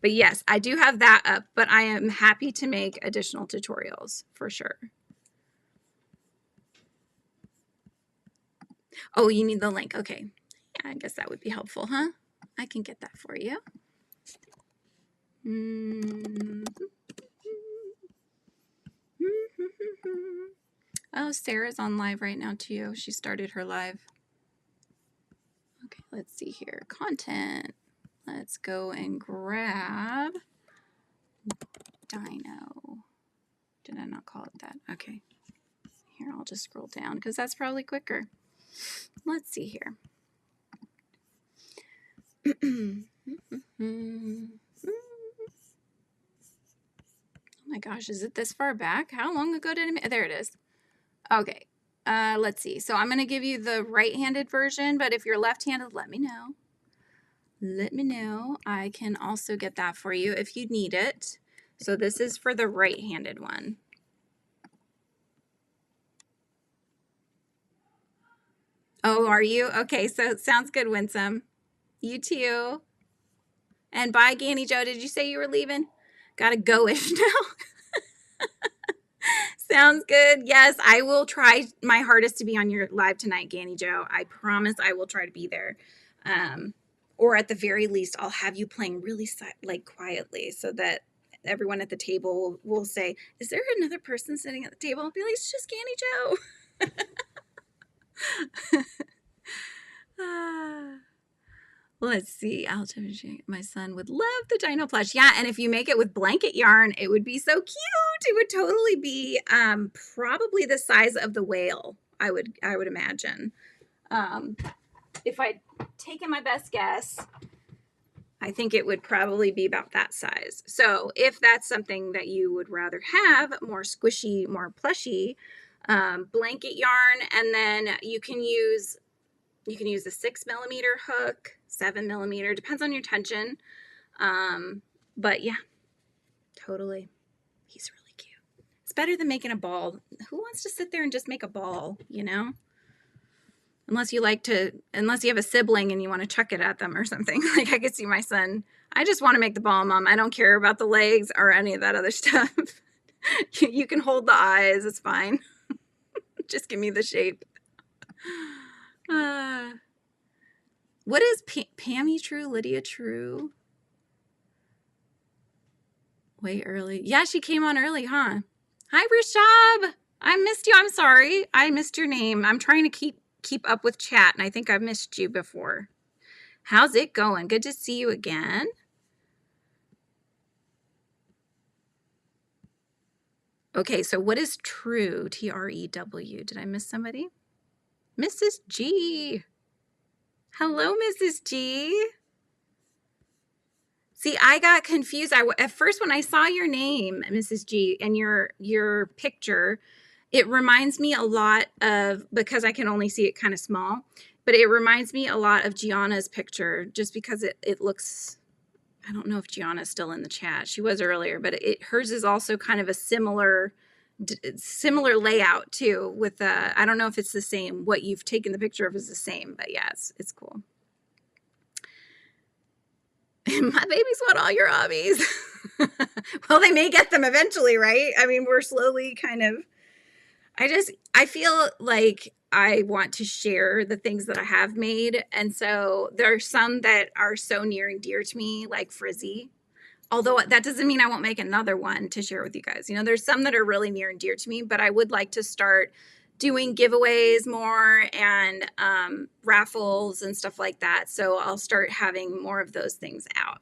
but yes, I do have that up, but I am happy to make additional tutorials for sure. Oh, you need the link. Okay. Yeah, I guess that would be helpful, huh? I can get that for you. Oh, Sarah's on live right now too. She started her live. Okay, let's see here. Content. Let's go and grab Dino. Did I not call it that? Okay. Here, I'll just scroll down because that's probably quicker. Let's see here. Oh my gosh, is it this far back? How long ago did I? There it is. Okay. Let's see. So I'm going to give you the right-handed version, but if you're left-handed, let me know. Let me know. I can also get that for you if you need it. So this is for the right-handed one. Oh, are you? Okay, so it sounds good, Winsome. You too. And bye, Ganny Joe. Did you say you were leaving? Gotta go-ish now. Sounds good. Yes, I will try my hardest to be on your live tonight, Ganny Joe. I promise I will try to be there. Or at the very least, I'll have you playing really like quietly so that everyone at the table will say, is there another person sitting at the table? I'll be like, it's just Ganny Joe. Let's see. My son would love the dino plush. Yeah, and if you make it with blanket yarn, it would be so cute. It would totally be probably the size of the whale, I would imagine. If I'd taken my best guess, I think it would probably be about that size. So if that's something that you would rather have, more squishy, more plushy, blanket yarn, and then you can use a 6mm hook, 7mm, depends on your tension. But yeah, totally. He's really cute. It's better than making a ball. Who wants to sit there and just make a ball, you know? Unless you have a sibling and you want to chuck it at them or something. Like I could see my son, I just want to make the ball, Mom. I don't care about the legs or any of that other stuff. You can hold the eyes. It's fine. Just give me the shape. What is Pammy True? Lydia True? Way early. Yeah, she came on early, huh? Hi, Rishab. I missed you. I'm sorry. I missed your name. I'm trying to keep up with chat, and I think I've missed you before. How's it going? Good to see you again. Okay, so what is true? T-R-E-W. Did I miss somebody? Mrs. G. Hello, Mrs. G. See, I got confused. At first, when I saw your name, Mrs. G, and your picture, it reminds me a lot of, because I can only see it kind of small, but it reminds me a lot of Gianna's picture, just because it looks, I don't know if Gianna's still in the chat. She was earlier, but hers is also kind of a similar layout too, with I don't know if it's the same. What you've taken the picture of is the same, but yeah, it's cool. My babies want all your hobbies. Well, they may get them eventually, right? I mean, we're slowly kind of, I feel like I want to share the things that I have made. And so there are some that are so near and dear to me, like Frizzy. Although that doesn't mean I won't make another one to share with you guys. You know, there's some that are really near and dear to me, but I would like to start doing giveaways more and raffles and stuff like that. So I'll start having more of those things out.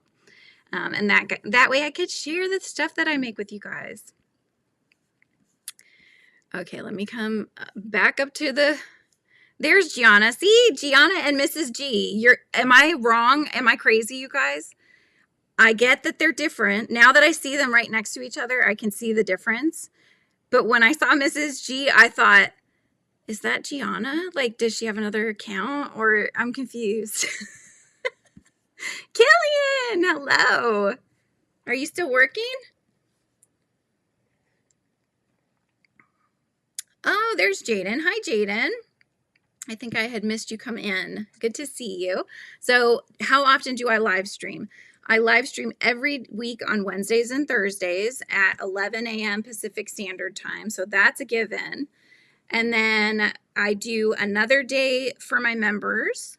And that way I could share the stuff that I make with you guys. Okay, let me come back up to there's Gianna. See, Gianna and Mrs. G. Am I wrong? Am I crazy, you guys? I get that they're different. Now that I see them right next to each other, I can see the difference. But when I saw Mrs. G, I thought, is that Gianna? Like, does she have another account? Or I'm confused. Killian, hello. Are you still working? Oh, there's Jaden. Hi, Jaden. I think I had missed you come in. Good to see you. So how often do I live stream? I live stream every week on Wednesdays and Thursdays at 11 a.m. Pacific Standard Time. So that's a given. And then I do another day for my members.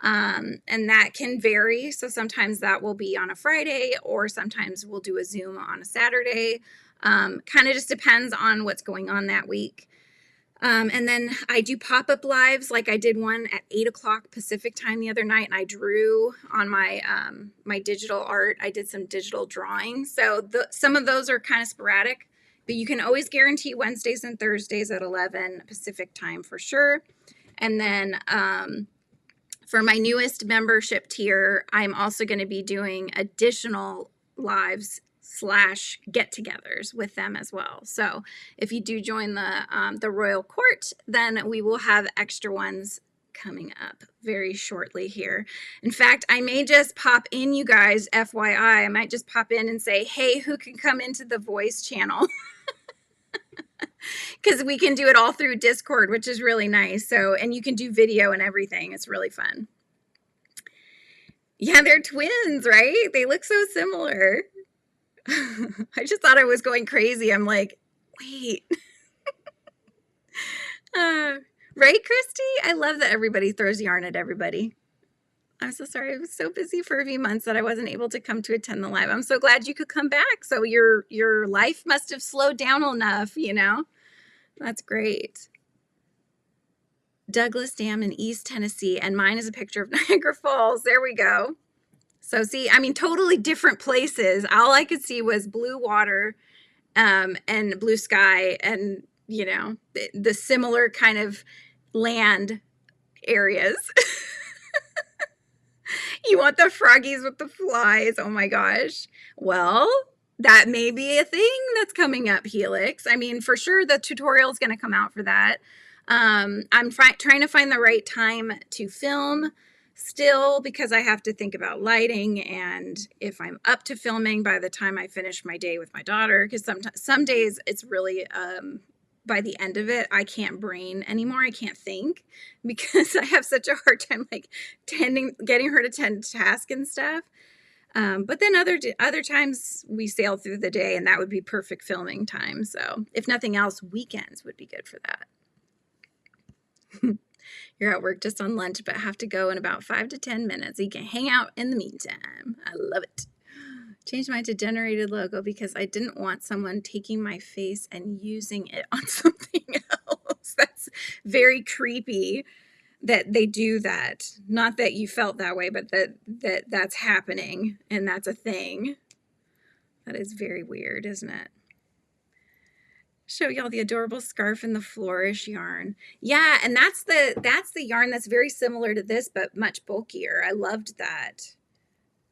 And that can vary. So sometimes that will be on a Friday, or sometimes we'll do a Zoom on a Saturday. Kind of just depends on what's going on that week. And then I do pop-up lives, like I did one at 8 o'clock Pacific time the other night, and I drew on my my digital art. I did some digital drawing. So some of those are kind of sporadic, but you can always guarantee Wednesdays and Thursdays at 11 Pacific time for sure. And then for my newest membership tier, I'm also going to be doing additional lives / get-togethers with them as well. So if you do join the Royal Court, then we will have extra ones coming up very shortly here. In fact, I may just pop in, you guys, FYI, I might just pop in and say, hey, who can come into the voice channel? Because we can do it all through Discord, which is really nice. So, and you can do video and everything. It's really fun. Yeah, they're twins, right? They look so similar. I just thought I was going crazy. I'm like, wait. Right, Christy? I love that everybody throws yarn at everybody. I'm so sorry. I was so busy for a few months that I wasn't able to come to attend the live. I'm so glad you could come back. So your life must have slowed down enough, you know? That's great. Douglas Dam in East Tennessee, and mine is a picture of Niagara Falls. There we go. So see, I mean, totally different places. All I could see was blue water and blue sky, and, you know, the similar kind of land areas. You want the froggies with the flies. Oh my gosh. Well, that may be a thing that's coming up, Helix. I mean, for sure, the tutorial is going to come out for that. I'm trying to find the right time to film still, because I have to think about lighting and if I'm up to filming by the time I finish my day with my daughter, because some days it's really by the end of it I can't brain anymore. I can't think because I have such a hard time like getting her to tend to task and stuff. But then other times we sail through the day, and that would be perfect filming time. So if nothing else, weekends would be good for that. You're at work just on lunch, but have to go in about 5 to 10 minutes. You can hang out in the meantime. I love it. Changed mine to generated logo because I didn't want someone taking my face and using it on something else. That's very creepy that they do that. Not that you felt that way, but that's happening and that's a thing. That is very weird, isn't it? Show y'all the adorable scarf and the flourish yarn. Yeah, and that's the yarn that's very similar to this, but much bulkier. I loved that.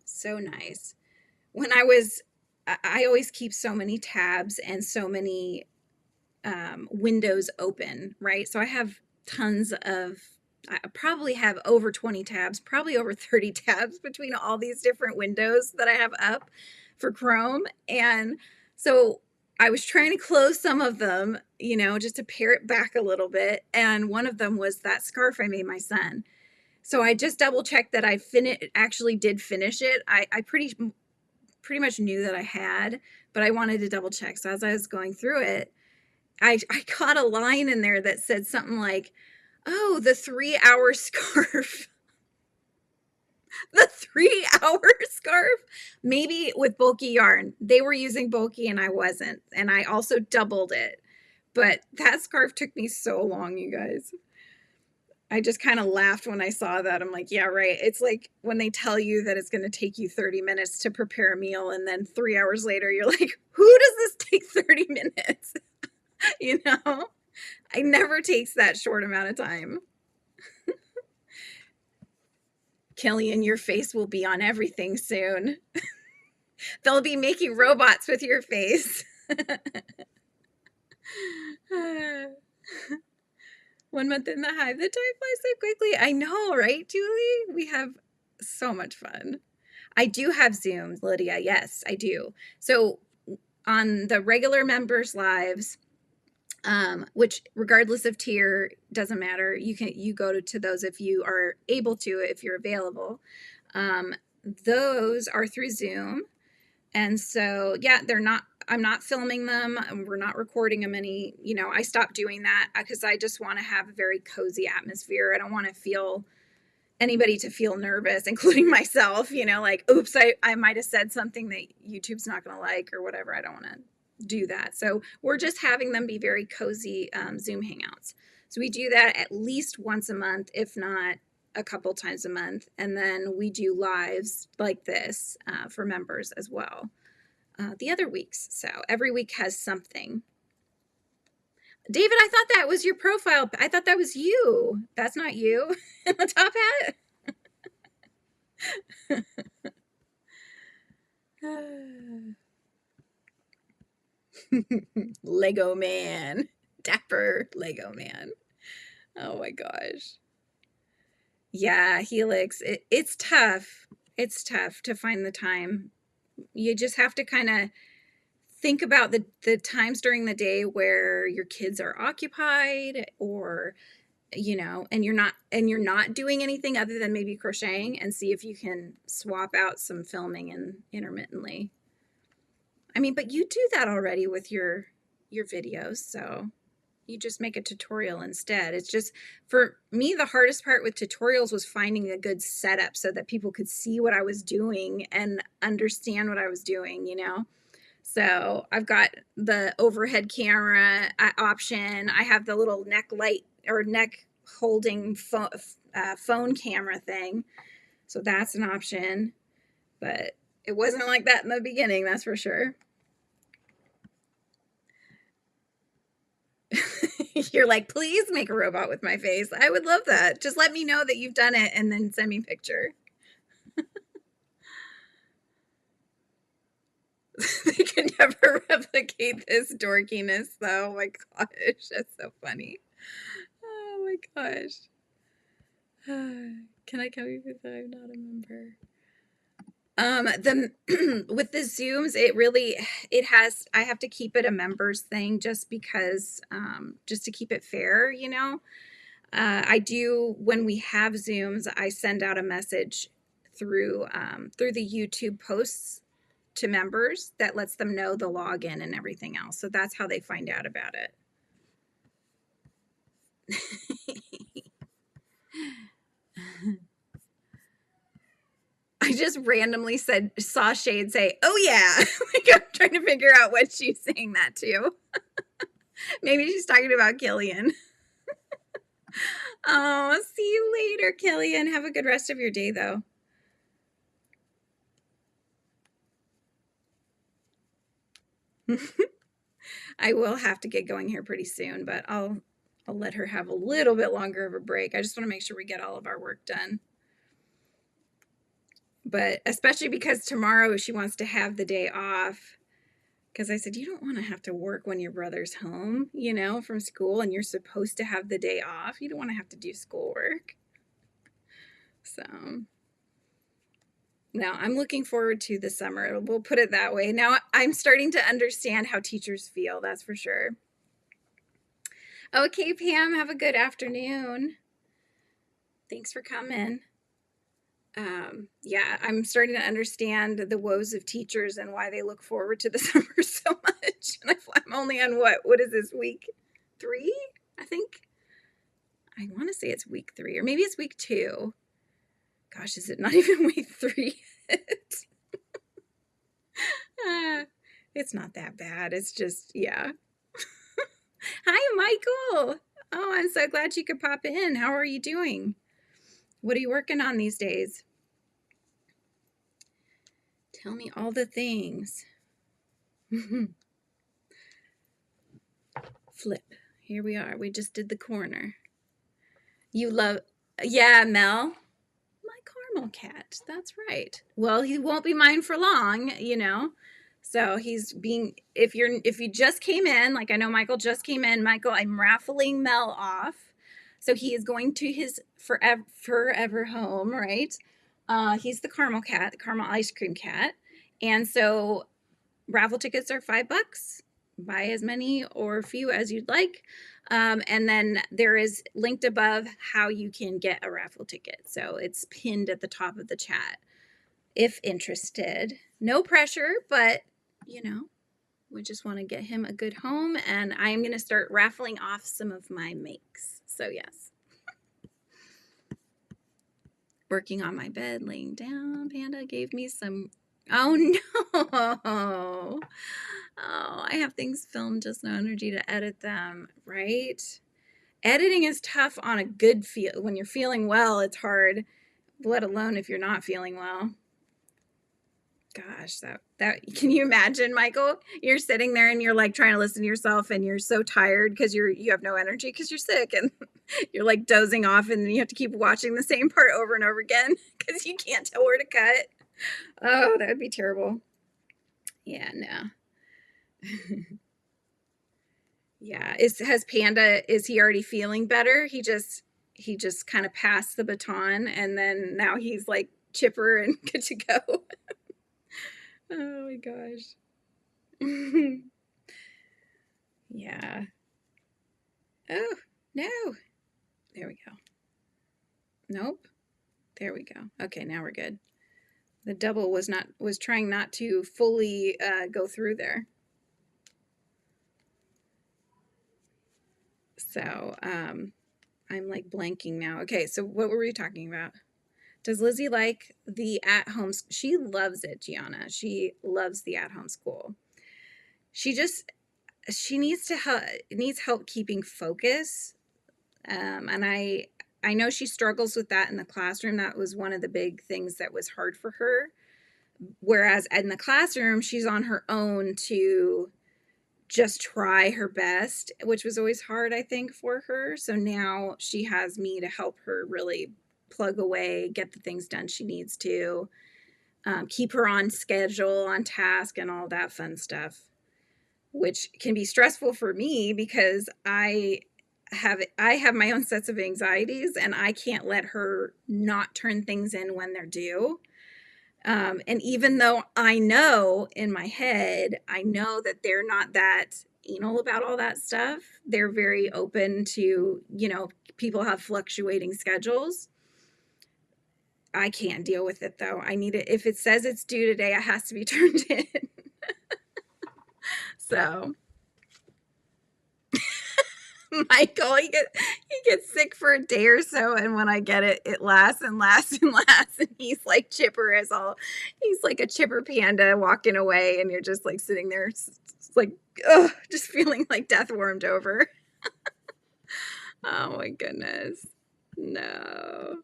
So nice. when I always keep so many tabs and so many windows open, right? So I have tons of, I probably have over 20 tabs, probably over 30 tabs between all these different windows that I have up for Chrome. And so I was trying to close some of them, you know, just to pare it back a little bit. And one of them was that scarf I made my son. So I just double checked that I actually did finish it. I pretty much knew that I had, but I wanted to double check. So as I was going through it, I caught a line in there that said something like, oh, the 3-hour scarf. The 3-hour scarf. Maybe with bulky yarn. They were using bulky and I wasn't. And I also doubled it. But that scarf took me so long, you guys. I just kind of laughed when I saw that. I'm like, yeah, right. It's like when they tell you that it's going to take you 30 minutes to prepare a meal. And then 3 hours later, you're like, who does this take 30 minutes? You know, it never takes that short amount of time. Killian, your face will be on everything soon. They'll be making robots with your face. 1 month in the hive, the time flies so quickly. I know, right, Julie? We have so much fun. I do have Zooms, Lydia. Yes, I do. So on the regular members' lives, which regardless of tier, doesn't matter. You go to those if you are able to, if you're available. Those are through Zoom. And so, yeah, I'm not filming them. We're not recording them any, you know, I stopped doing that because I just want to have a very cozy atmosphere. I don't want to feel anybody to feel nervous, including myself, you know, like, oops, I might've said something that YouTube's not going to like or whatever. I don't want to do that. So we're just having them be very cozy Zoom hangouts. So we do that at least once a month, if not a couple times a month. And then we do lives like this for members as well the other weeks. So every week has something. David, I thought that was your profile. I thought that was you. That's not you in the top hat. Lego man. Dapper Lego man. Oh my gosh. Yeah, Helix. It's tough. It's tough to find the time. You just have to kind of think about the times during the day where your kids are occupied, or you know, and you're not doing anything other than maybe crocheting, and see if you can swap out some filming and intermittently. I mean, but you do that already with your videos, so you just make a tutorial instead. It's just, for me, the hardest part with tutorials was finding a good setup so that people could see what I was doing and understand what I was doing, you know? So I've got the overhead camera option. I have the little neck light or neck holding phone camera thing. So that's an option, but it wasn't like that in the beginning, that's for sure. You're like, please make a robot with my face. I would love that. Just let me know that you've done it and then send me a picture. They can never replicate this dorkiness, though. Oh my gosh, that's so funny. Oh my gosh. Can I come with that? I'm not a member. With the Zooms, I have to keep it a members thing just because, just to keep it fair, you know. I do, when we have Zooms, I send out a message through the YouTube posts to members that lets them know the login and everything else. So that's how they find out about it. I just randomly saw Shade say, oh yeah. Like, I'm trying to figure out what she's saying that to. Maybe she's talking about Killian. Oh, see you later, Killian. Have a good rest of your day, though. I will have to get going here pretty soon, but I'll let her have a little bit longer of a break. I just want to make sure we get all of our work done. But especially because tomorrow she wants to have the day off. Because I said, you don't want to have to work when your brother's home, you know, from school, and you're supposed to have the day off. You don't want to have to do schoolwork. So, no, I'm looking forward to the summer. We'll put it that way. Now I'm starting to understand how teachers feel, that's for sure. Okay, Pam, have a good afternoon. Thanks for coming. Yeah, I'm starting to understand the woes of teachers and why they look forward to the summer so much. And I'm only on what is this, week 3? I think. I want to say it's week 3, or maybe it's week 2. Gosh, is it not even week 3 yet? It's not that bad. It's just, yeah. Hi, Michael. Oh, I'm so glad you could pop in. How are you doing? What are you working on these days? Tell me all the things. Flip. Here we are. We just did the corner. You love, yeah, Mel. My caramel cat. That's right. Well, he won't be mine for long, you know. So he's being, if you just came in, like I know Michael just came in, Michael, I'm raffling Mel off. So he is going to his forever home, right? He's the caramel cat, the caramel ice cream cat. And so raffle tickets are $5. Buy as many or few as you'd like. And then there is linked above how you can get a raffle ticket. So it's pinned at the top of the chat if interested. No pressure, but you know, we just want to get him a good home, and I'm going to start raffling off some of my makes. So yes. Working on my bed, laying down. Panda gave me some, oh no. Oh, I have things filmed, just no energy to edit them, right? Editing is tough on a good feel. When you're feeling well, it's hard, let alone if you're not feeling well. Gosh, that can you imagine, Michael? You're sitting there and you're like trying to listen to yourself, and you're so tired because you have no energy because you're sick, and you're like dozing off, and you have to keep watching the same part over and over again because you can't tell where to cut. Oh, that would be terrible. Yeah, no. Yeah, has Panda, is he already feeling better? He just kind of passed the baton, and then now he's like chipper and good to go. Oh my gosh. Yeah. Oh, no. There we go. Nope. There we go. Okay, now we're good. The double was trying not to fully go through there. So, I'm like blanking now. Okay, so what were we talking about? Does Lizzie like the at-home? She loves it, Gianna. She loves the at-home school. She needs help keeping focus. And I know she struggles with that in the classroom. That was one of the big things that was hard for her. Whereas in the classroom, she's on her own to just try her best, which was always hard, I think, for her. So now she has me to help her really plug away, get the things done she needs to, keep her on schedule, on task, and all that fun stuff, which can be stressful for me because I have my own sets of anxieties, and I can't let her not turn things in when they're due. And even though I know in my head, I know that they're not that anal about all that stuff. They're very open to, you know, people have fluctuating schedules. I can't deal with it though. I need it. If it says it's due today, it has to be turned in. So Michael, he gets sick for a day or so, and when I get it, it lasts and lasts and lasts, and he's like chipper as all. He's like a chipper panda walking away, and you're just like sitting there, like, ugh, just feeling like death warmed over. Oh my goodness, no.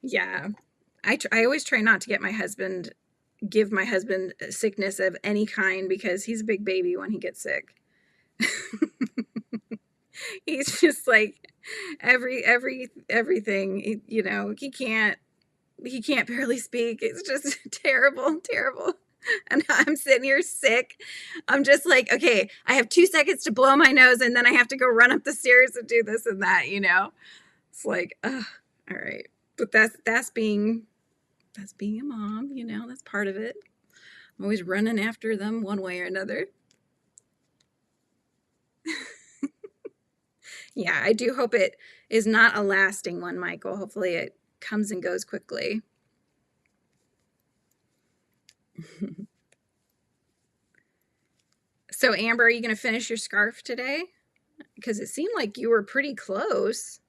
Yeah, I always try not to give my husband sickness of any kind because he's a big baby when he gets sick. He's just like everything, you know, he can't He can't barely speak. It's just terrible, terrible. And I'm sitting here sick. I'm just like, okay, I have 2 seconds to blow my nose and then I have to go run up the stairs and do this and that, you know? It's like, all right. But that's being a mom, you know, that's part of it. I'm always running after them one way or another. Yeah, I do hope it is not a lasting one, Michael. Hopefully it comes and goes quickly. So, Amber, are you going to finish your scarf today? Because it seemed like you were pretty close.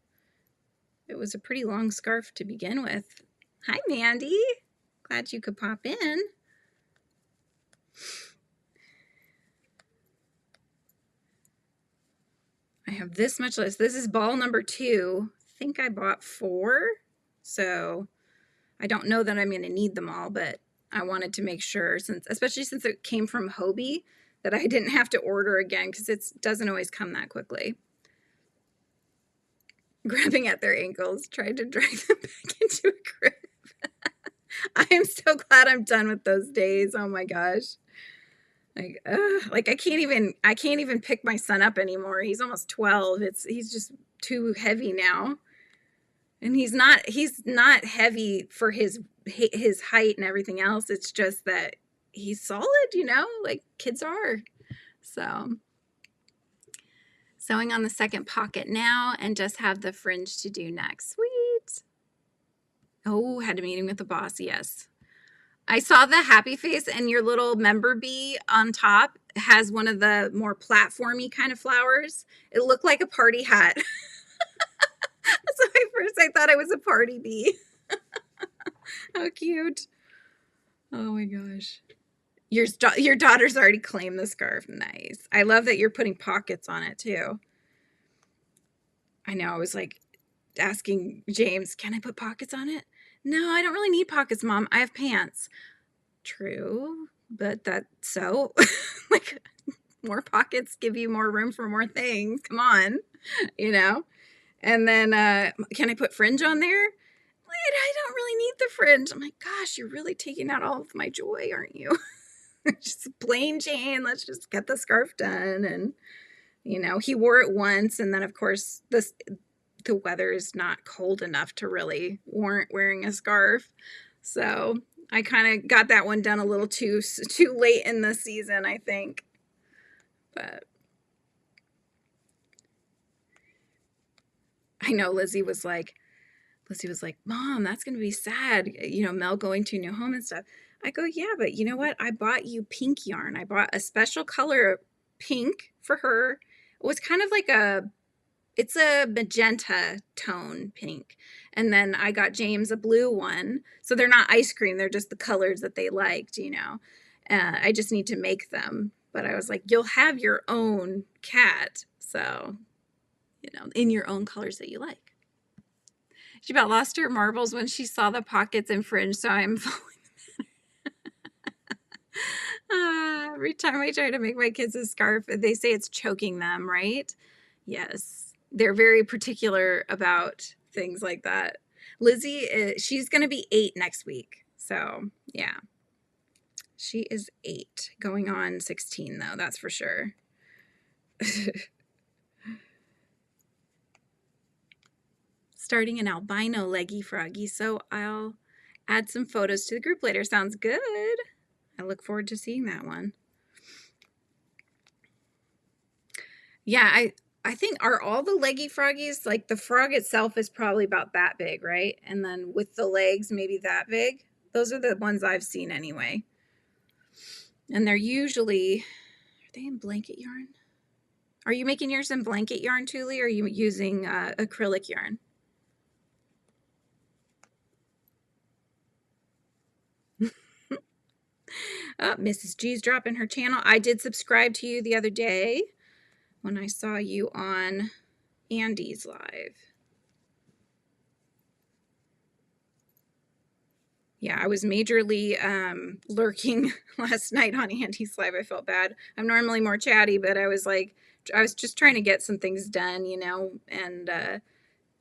It was a pretty long scarf to begin with. Hi, Mandy. Glad you could pop in. I have this much less. This is ball number 2. I think I bought 4. So I don't know that I'm going to need them all, but I wanted to make sure, especially since it came from Hobie, that I didn't have to order again because it doesn't always come that quickly. Grabbing at their ankles, tried to drag them back into a crib. I am so glad I'm done with those days. Oh my gosh. Like I can't even pick my son up anymore. He's almost 12. He's just too heavy now. And he's not heavy for his height and everything else. It's just that he's solid, you know, like kids are. So sewing on the second pocket now and just have the fringe to do next. Sweet. Oh, had a meeting with the boss. Yes. I saw the happy face, and your little member bee on top has one of the more platformy kind of flowers. It looked like a party hat. So at first I thought it was a party bee. How cute. Oh my gosh. Your daughter's already claimed the scarf. Nice. I love that you're putting pockets on it too. I know. I was like asking James, can I put pockets on it? No, I don't really need pockets, Mom. I have pants. True, but that's so like more pockets give you more room for more things. Come on, you know? And then can I put fringe on there? Wait, I don't really need the fringe. I'm like, gosh, you're really taking out all of my joy, aren't you? Just plain Jane. Let's just get the scarf done. And, you know, he wore it once. And then, of course, the weather is not cold enough to really warrant wearing a scarf. So I kind of got that one done a little too late in the season, I think. But I know Lizzie was like, Mom, that's going to be sad. You know, Mel going to a new home and stuff. I go, yeah, but you know what? I bought you pink yarn. I bought a special color pink for her. It was kind of like it's a magenta tone pink. And then I got James a blue one. So they're not ice cream. They're just the colors that they liked, you know. I just need to make them. But I was like, you'll have your own cat. So, you know, in your own colors that you like. She about lost her marbles when she saw the pockets and fringe, so I'm following every time I try to make my kids a scarf, they say it's choking them, right? Yes. They're very particular about things like that. Lizzie, she's going to be 8 next week. So, yeah. She is 8, going on 16, though, that's for sure. Starting an albino leggy froggy, so I'll add some photos to the group later. Sounds good. I look forward to seeing that one. Yeah, I think, are all the leggy froggies, like the frog itself is probably about that big, right? And then with the legs, maybe that big. Those are the ones I've seen anyway. And they're usually, are they in blanket yarn? Are you making yours in blanket yarn, Tuli, or are you using acrylic yarn? Oh, Mrs. G's dropping her channel. I did subscribe to you the other day when I saw you on Andy's live. Yeah, I was majorly lurking last night on Andy's live. I felt bad. I'm normally more chatty, but I was just trying to get some things done, you know, and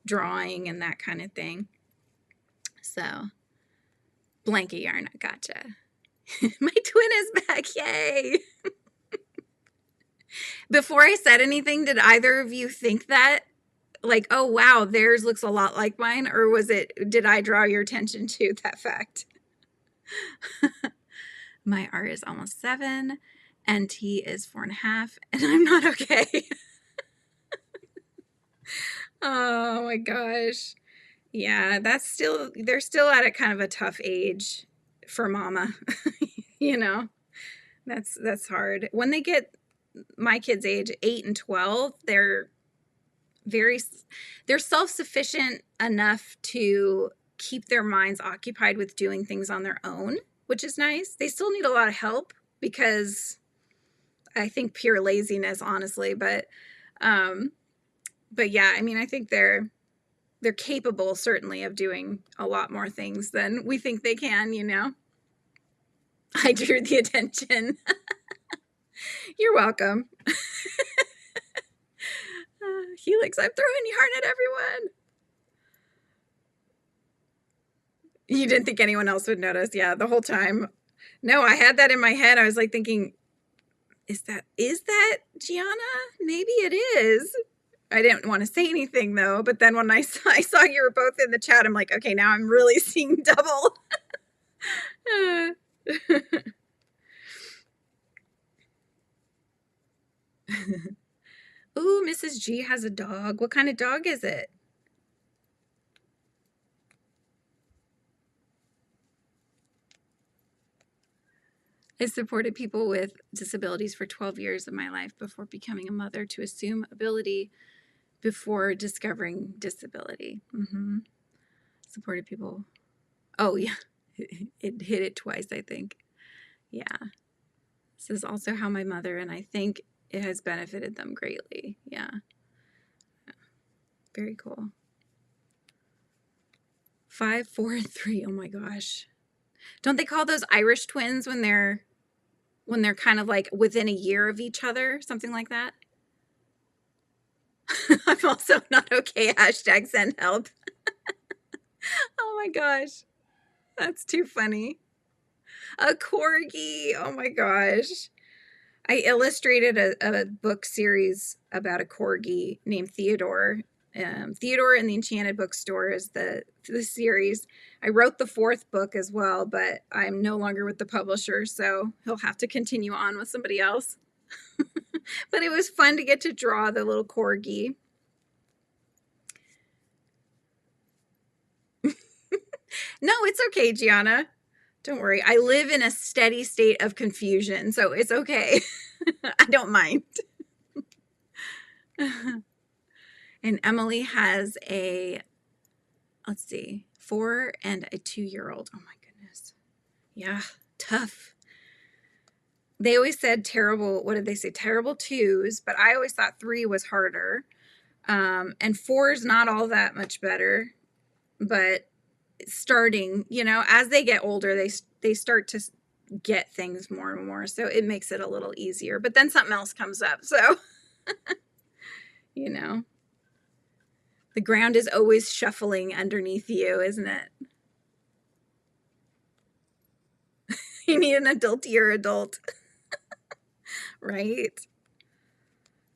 drawing and that kind of thing. So, Blanket yarn. Gotcha. My twin is back. Yay. Before I said anything, did either of you think that? Like, oh, wow, theirs looks a lot like mine? Or did I draw your attention to that fact? My R is almost 7 and T is 4.5, and I'm not okay. Oh my gosh. Yeah, they're still at a kind of a tough age for mama. You know, that's hard. When they get my kids' age, 8 and 12, they're self-sufficient enough to keep their minds occupied with doing things on their own, which is nice. They still need a lot of help because I think pure laziness, honestly, but yeah, I mean, I think they're capable, certainly, of doing a lot more things than we think they can, you know. I drew the attention. You're welcome. Helix, I'm throwing yarn at everyone. You didn't think anyone else would notice? Yeah, the whole time. No, I had that in my head. I was like thinking, is that Gianna? Maybe it is. I didn't want to say anything though, but then when I saw you were both in the chat, I'm like, okay, now I'm really seeing double. Ooh, Mrs. G has a dog. What kind of dog is it? I supported people with disabilities for 12 years of my life before becoming a mother to assume ability before discovering disability. Supported people. Oh, yeah. It hit it twice, I think. Yeah. This is also how my mother, and I think it has benefited them greatly. Yeah. Very cool. 5, 4, and 3. Oh my gosh. Don't they call those Irish twins when they're kind of like within a year of each other? Something like that? I'm also not okay. Hashtag send help. Oh my gosh. That's too funny. A corgi. Oh my gosh. I illustrated a book series about a corgi named Theodore. Theodore and the Enchanted Bookstore is the series. I wrote the 4th book as well, but I'm no longer with the publisher, so he'll have to continue on with somebody else. But it was fun to get to draw the little corgi. No, it's okay, Gianna. Don't worry. I live in a steady state of confusion, so it's okay. I don't mind. And Emily has let's see, 4 and a 2-year-old. Oh my goodness. Yeah, tough. They always said terrible, what did they say? Terrible 2s, but I always thought 3 was harder. And 4 is not all that much better, but starting, you know, as they get older, they start to get things more and more, so it makes it a little easier, but then something else comes up, so you know, the ground is always shuffling underneath you, isn't it? You need an adultier adult. Right?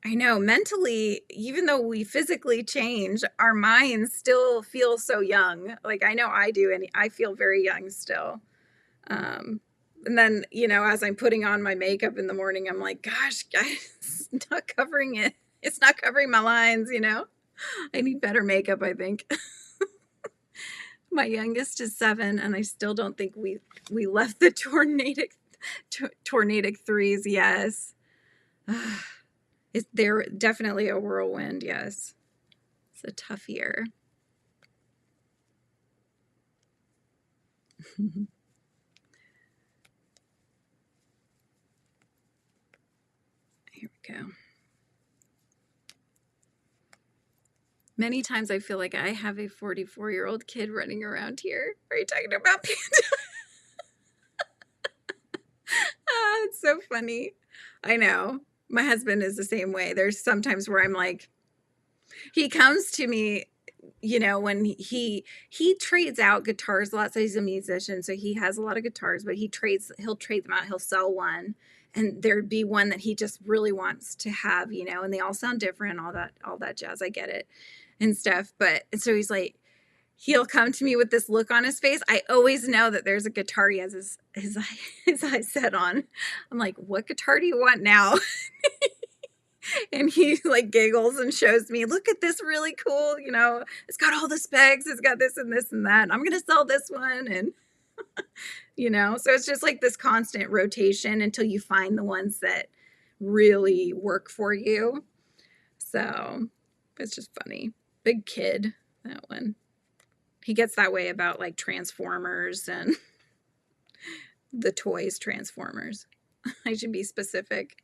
I know, mentally, even though we physically change, our minds still feel so young. Like, I know I do, and I feel very young still. And then, you know, as I'm putting on my makeup in the morning, I'm like, gosh, guys, it's not covering it. It's not covering my lines, you know? I need better makeup, I think. My youngest is 7, and I still don't think we left the tornadic 3s. Yes. They're definitely a whirlwind, yes. It's a tough year. Here we go. Many times I feel like I have a 44-year-old kid running around here. Are you talking about Panda? It's so funny. I know. My husband is the same way. There's sometimes where I'm like, he comes to me you know, when he trades out guitars a lot. So he's a musician, so he has a lot of guitars, but he'll trade them out. He'll sell one, and there'd be one that he just really wants to have, you know, and they all sound different, all that jazz. I get it and stuff. But and so he's like, he'll come to me with this look on his face. I always know that there's a guitar he has his eyes set on. I'm like, what guitar do you want now? And he like giggles and shows me, look at this really cool, you know, it's got all the specs, it's got this and this and that. I'm going to sell this one. And, you know, so it's just like this constant rotation until you find the ones that really work for you. So it's just funny. Big kid, that one. He gets that way about like Transformers and the toys Transformers. I should be specific.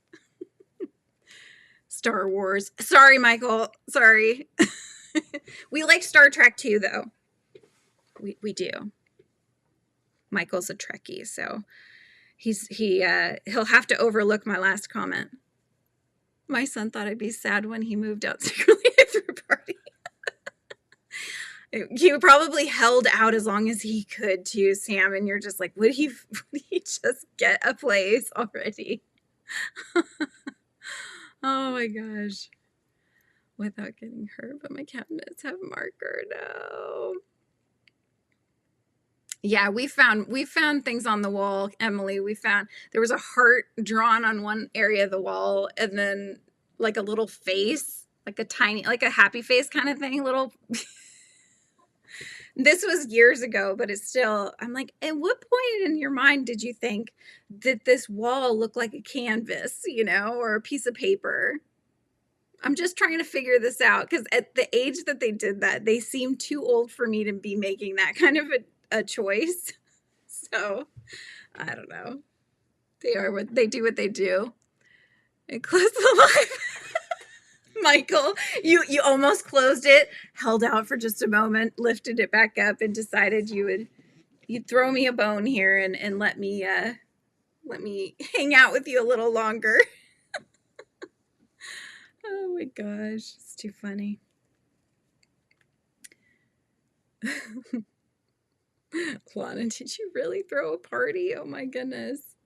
Star Wars. Sorry, Michael. Sorry. We like Star Trek too, though. We do. Michael's a Trekkie, so he'll have to overlook my last comment. My son thought I'd be sad when he moved out secretly after a party. He probably held out as long as he could too, Sam, and you're just like, would he just get a place already? Oh my gosh. Without getting hurt, but my cabinets have marker. No. Yeah, we found things on the wall, Emily. We found there was a heart drawn on one area of the wall, and then like a little face, like a tiny, like a happy face kind of thing, little. This was years ago, but it's still, I'm like, at what point in your mind did you think that this wall looked like a canvas, you know, or a piece of paper? I'm just trying to figure this out, because at the age that they did that, they seemed too old for me to be making that kind of a choice. So I don't know. They do what they do. And close the live. Michael, you almost closed it, held out for just a moment, lifted it back up, and decided you'd throw me a bone here and let me hang out with you a little longer. Oh my gosh, it's too funny. Lana, did you really throw a party? Oh my goodness.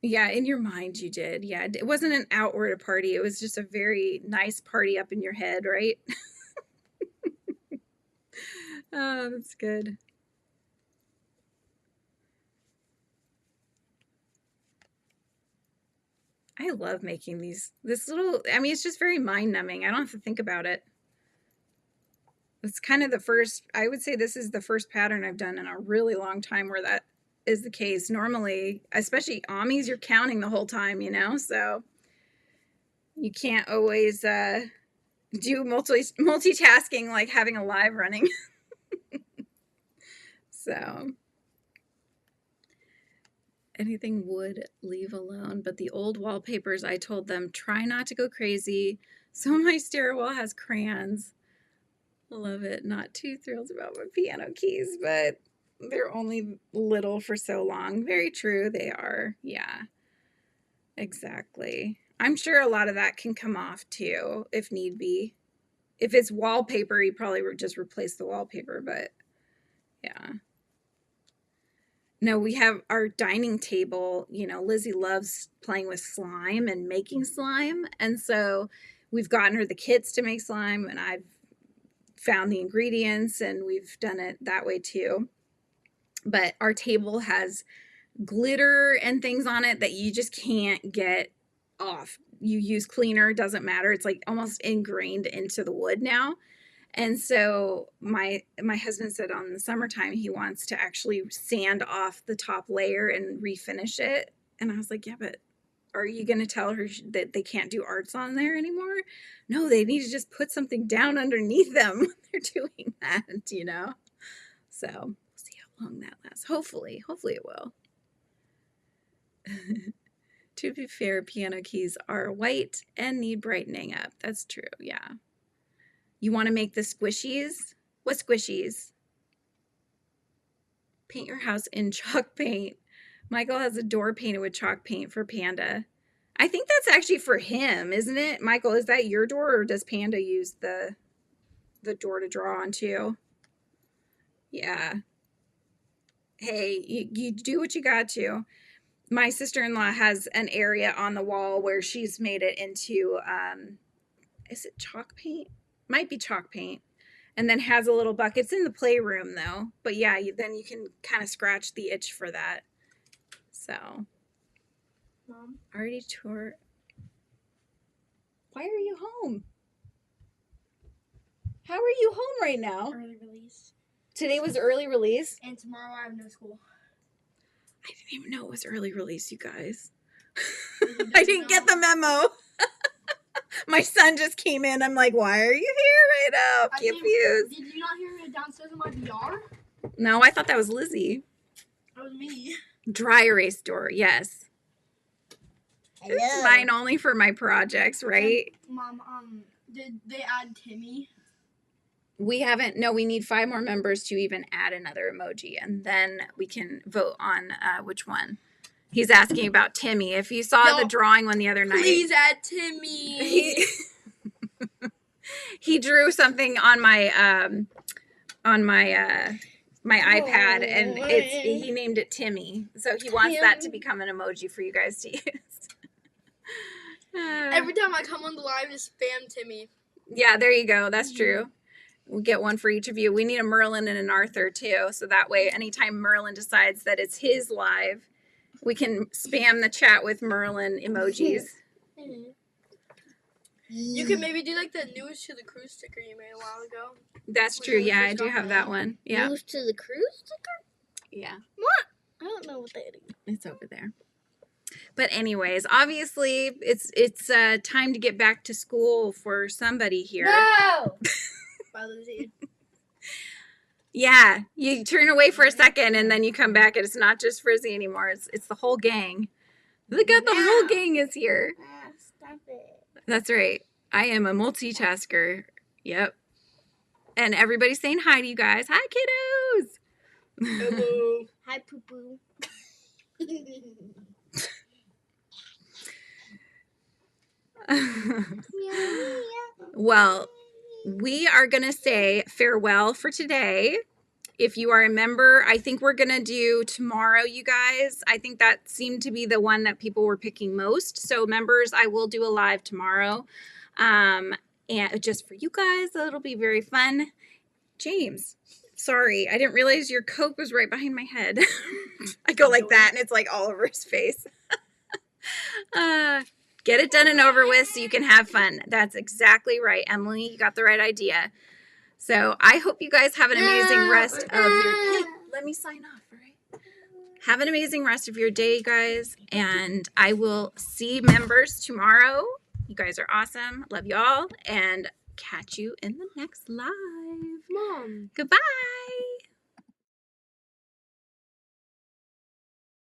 Yeah, in your mind you did. Yeah, it wasn't an outward party. It was just a very nice party up in your head, right? Oh, that's good. I love making this little, I mean, it's just very mind-numbing. I don't have to think about it. It's kind of the first, I would say this is the first pattern I've done in a really long time where that is the case. Normally, especially Amis, you're counting the whole time, you know, so you can't always do multitasking like having a live running. So anything wood, leave alone. But the old wallpapers, I told them, try not to go crazy. So my stairwell has crayons. Love it. Not too thrilled about my piano keys, but they're only little for so long. Very true. They are. Yeah, exactly. I'm sure a lot of that can come off too, if need be. If it's wallpaper, you probably would just replace the wallpaper, but yeah. No, we have our dining table, you know, Lizzie loves playing with slime and making slime. And so we've gotten her the kits to make slime, and I've found the ingredients, and we've done it that way too. But our table has glitter and things on it that you just can't get off. You use cleaner, doesn't matter. It's like almost ingrained into the wood now. And so my husband said on the summertime he wants to actually sand off the top layer and refinish it. And I was like, yeah, but are you going to tell her that they can't do arts on there anymore? No, they need to just put something down underneath them when they're doing that, you know? So we'll see how long that lasts. Hopefully it will. To be fair, piano keys are white and need brightening up. That's true, yeah. You want to make the squishies? What squishies? Paint your house in chalk paint. Michael has a door painted with chalk paint for Panda. I think that's actually for him, isn't it? Michael, is that your door, or does Panda use the door to draw on too? Yeah. Hey, you do what you got to. My sister-in-law has an area on the wall where she's made it into, is it chalk paint? Might be chalk paint. And then has a little bucket. It's in the playroom though. But yeah, then you can kind of scratch the itch for that. So. Mom. Already tour. Why are you home? How are you home right now? Early release. Today was early release. And tomorrow I have no school. I didn't even know it was early release, you guys. I didn't get the memo. My son just came in. I'm like, why are you here right now? Confused. Did you not hear me downstairs in my VR? No, I thought that was Lizzie. That was me. Dry erase door, yes. Hello. It's mine only for my projects, right? Mom, did they add Timmy? We haven't. No, we need 5 more members to even add another emoji, and then we can vote on which one. He's asking about Timmy. If you saw the drawing one the other night. Please add Timmy. He drew something on my my iPad, and he named it Timmy. So he wants that to become an emoji for you guys to use. Every time I come on the live, just spam Timmy. Yeah, there you go. That's true. We'll get one for each of you. We need a Merlin and an Arthur too, so that way anytime Merlin decides that it's his live, we can spam the chat with Merlin emojis. You could maybe do like the news to the cruise sticker you made a while ago. That's true. Yeah, I do have that one. Yeah. News to the cruise sticker? Yeah. What? I don't know what that is. It's over there. But anyways, obviously it's time to get back to school for somebody here. No! Bye, Lizzie. Yeah, you turn away for a second and then you come back and it's not just Frizzy anymore. It's the whole gang. Look at the whole gang is here. Stop it. That's right. I am a multitasker. Yep. And everybody's saying hi to you guys. Hi, kiddos. Hello. Hi, poo-poo. Well, we are going to say farewell for today. If you are a member, I think we're going to do tomorrow, you guys. I think that seemed to be the one that people were picking most. So members, I will do a live tomorrow. And just for you guys, so it'll be very fun. James, sorry, I didn't realize your Coke was right behind my head. I go like that and it's like all over his face. Get it done and over with so you can have fun. That's exactly right, Emily. You got the right idea. So I hope you guys have an amazing rest of your... Hey, let me sign off, all right? Have an amazing rest of your day, guys. And I will see members tomorrow. You guys are awesome. Love you all. And catch you in the next live. Mom. Goodbye.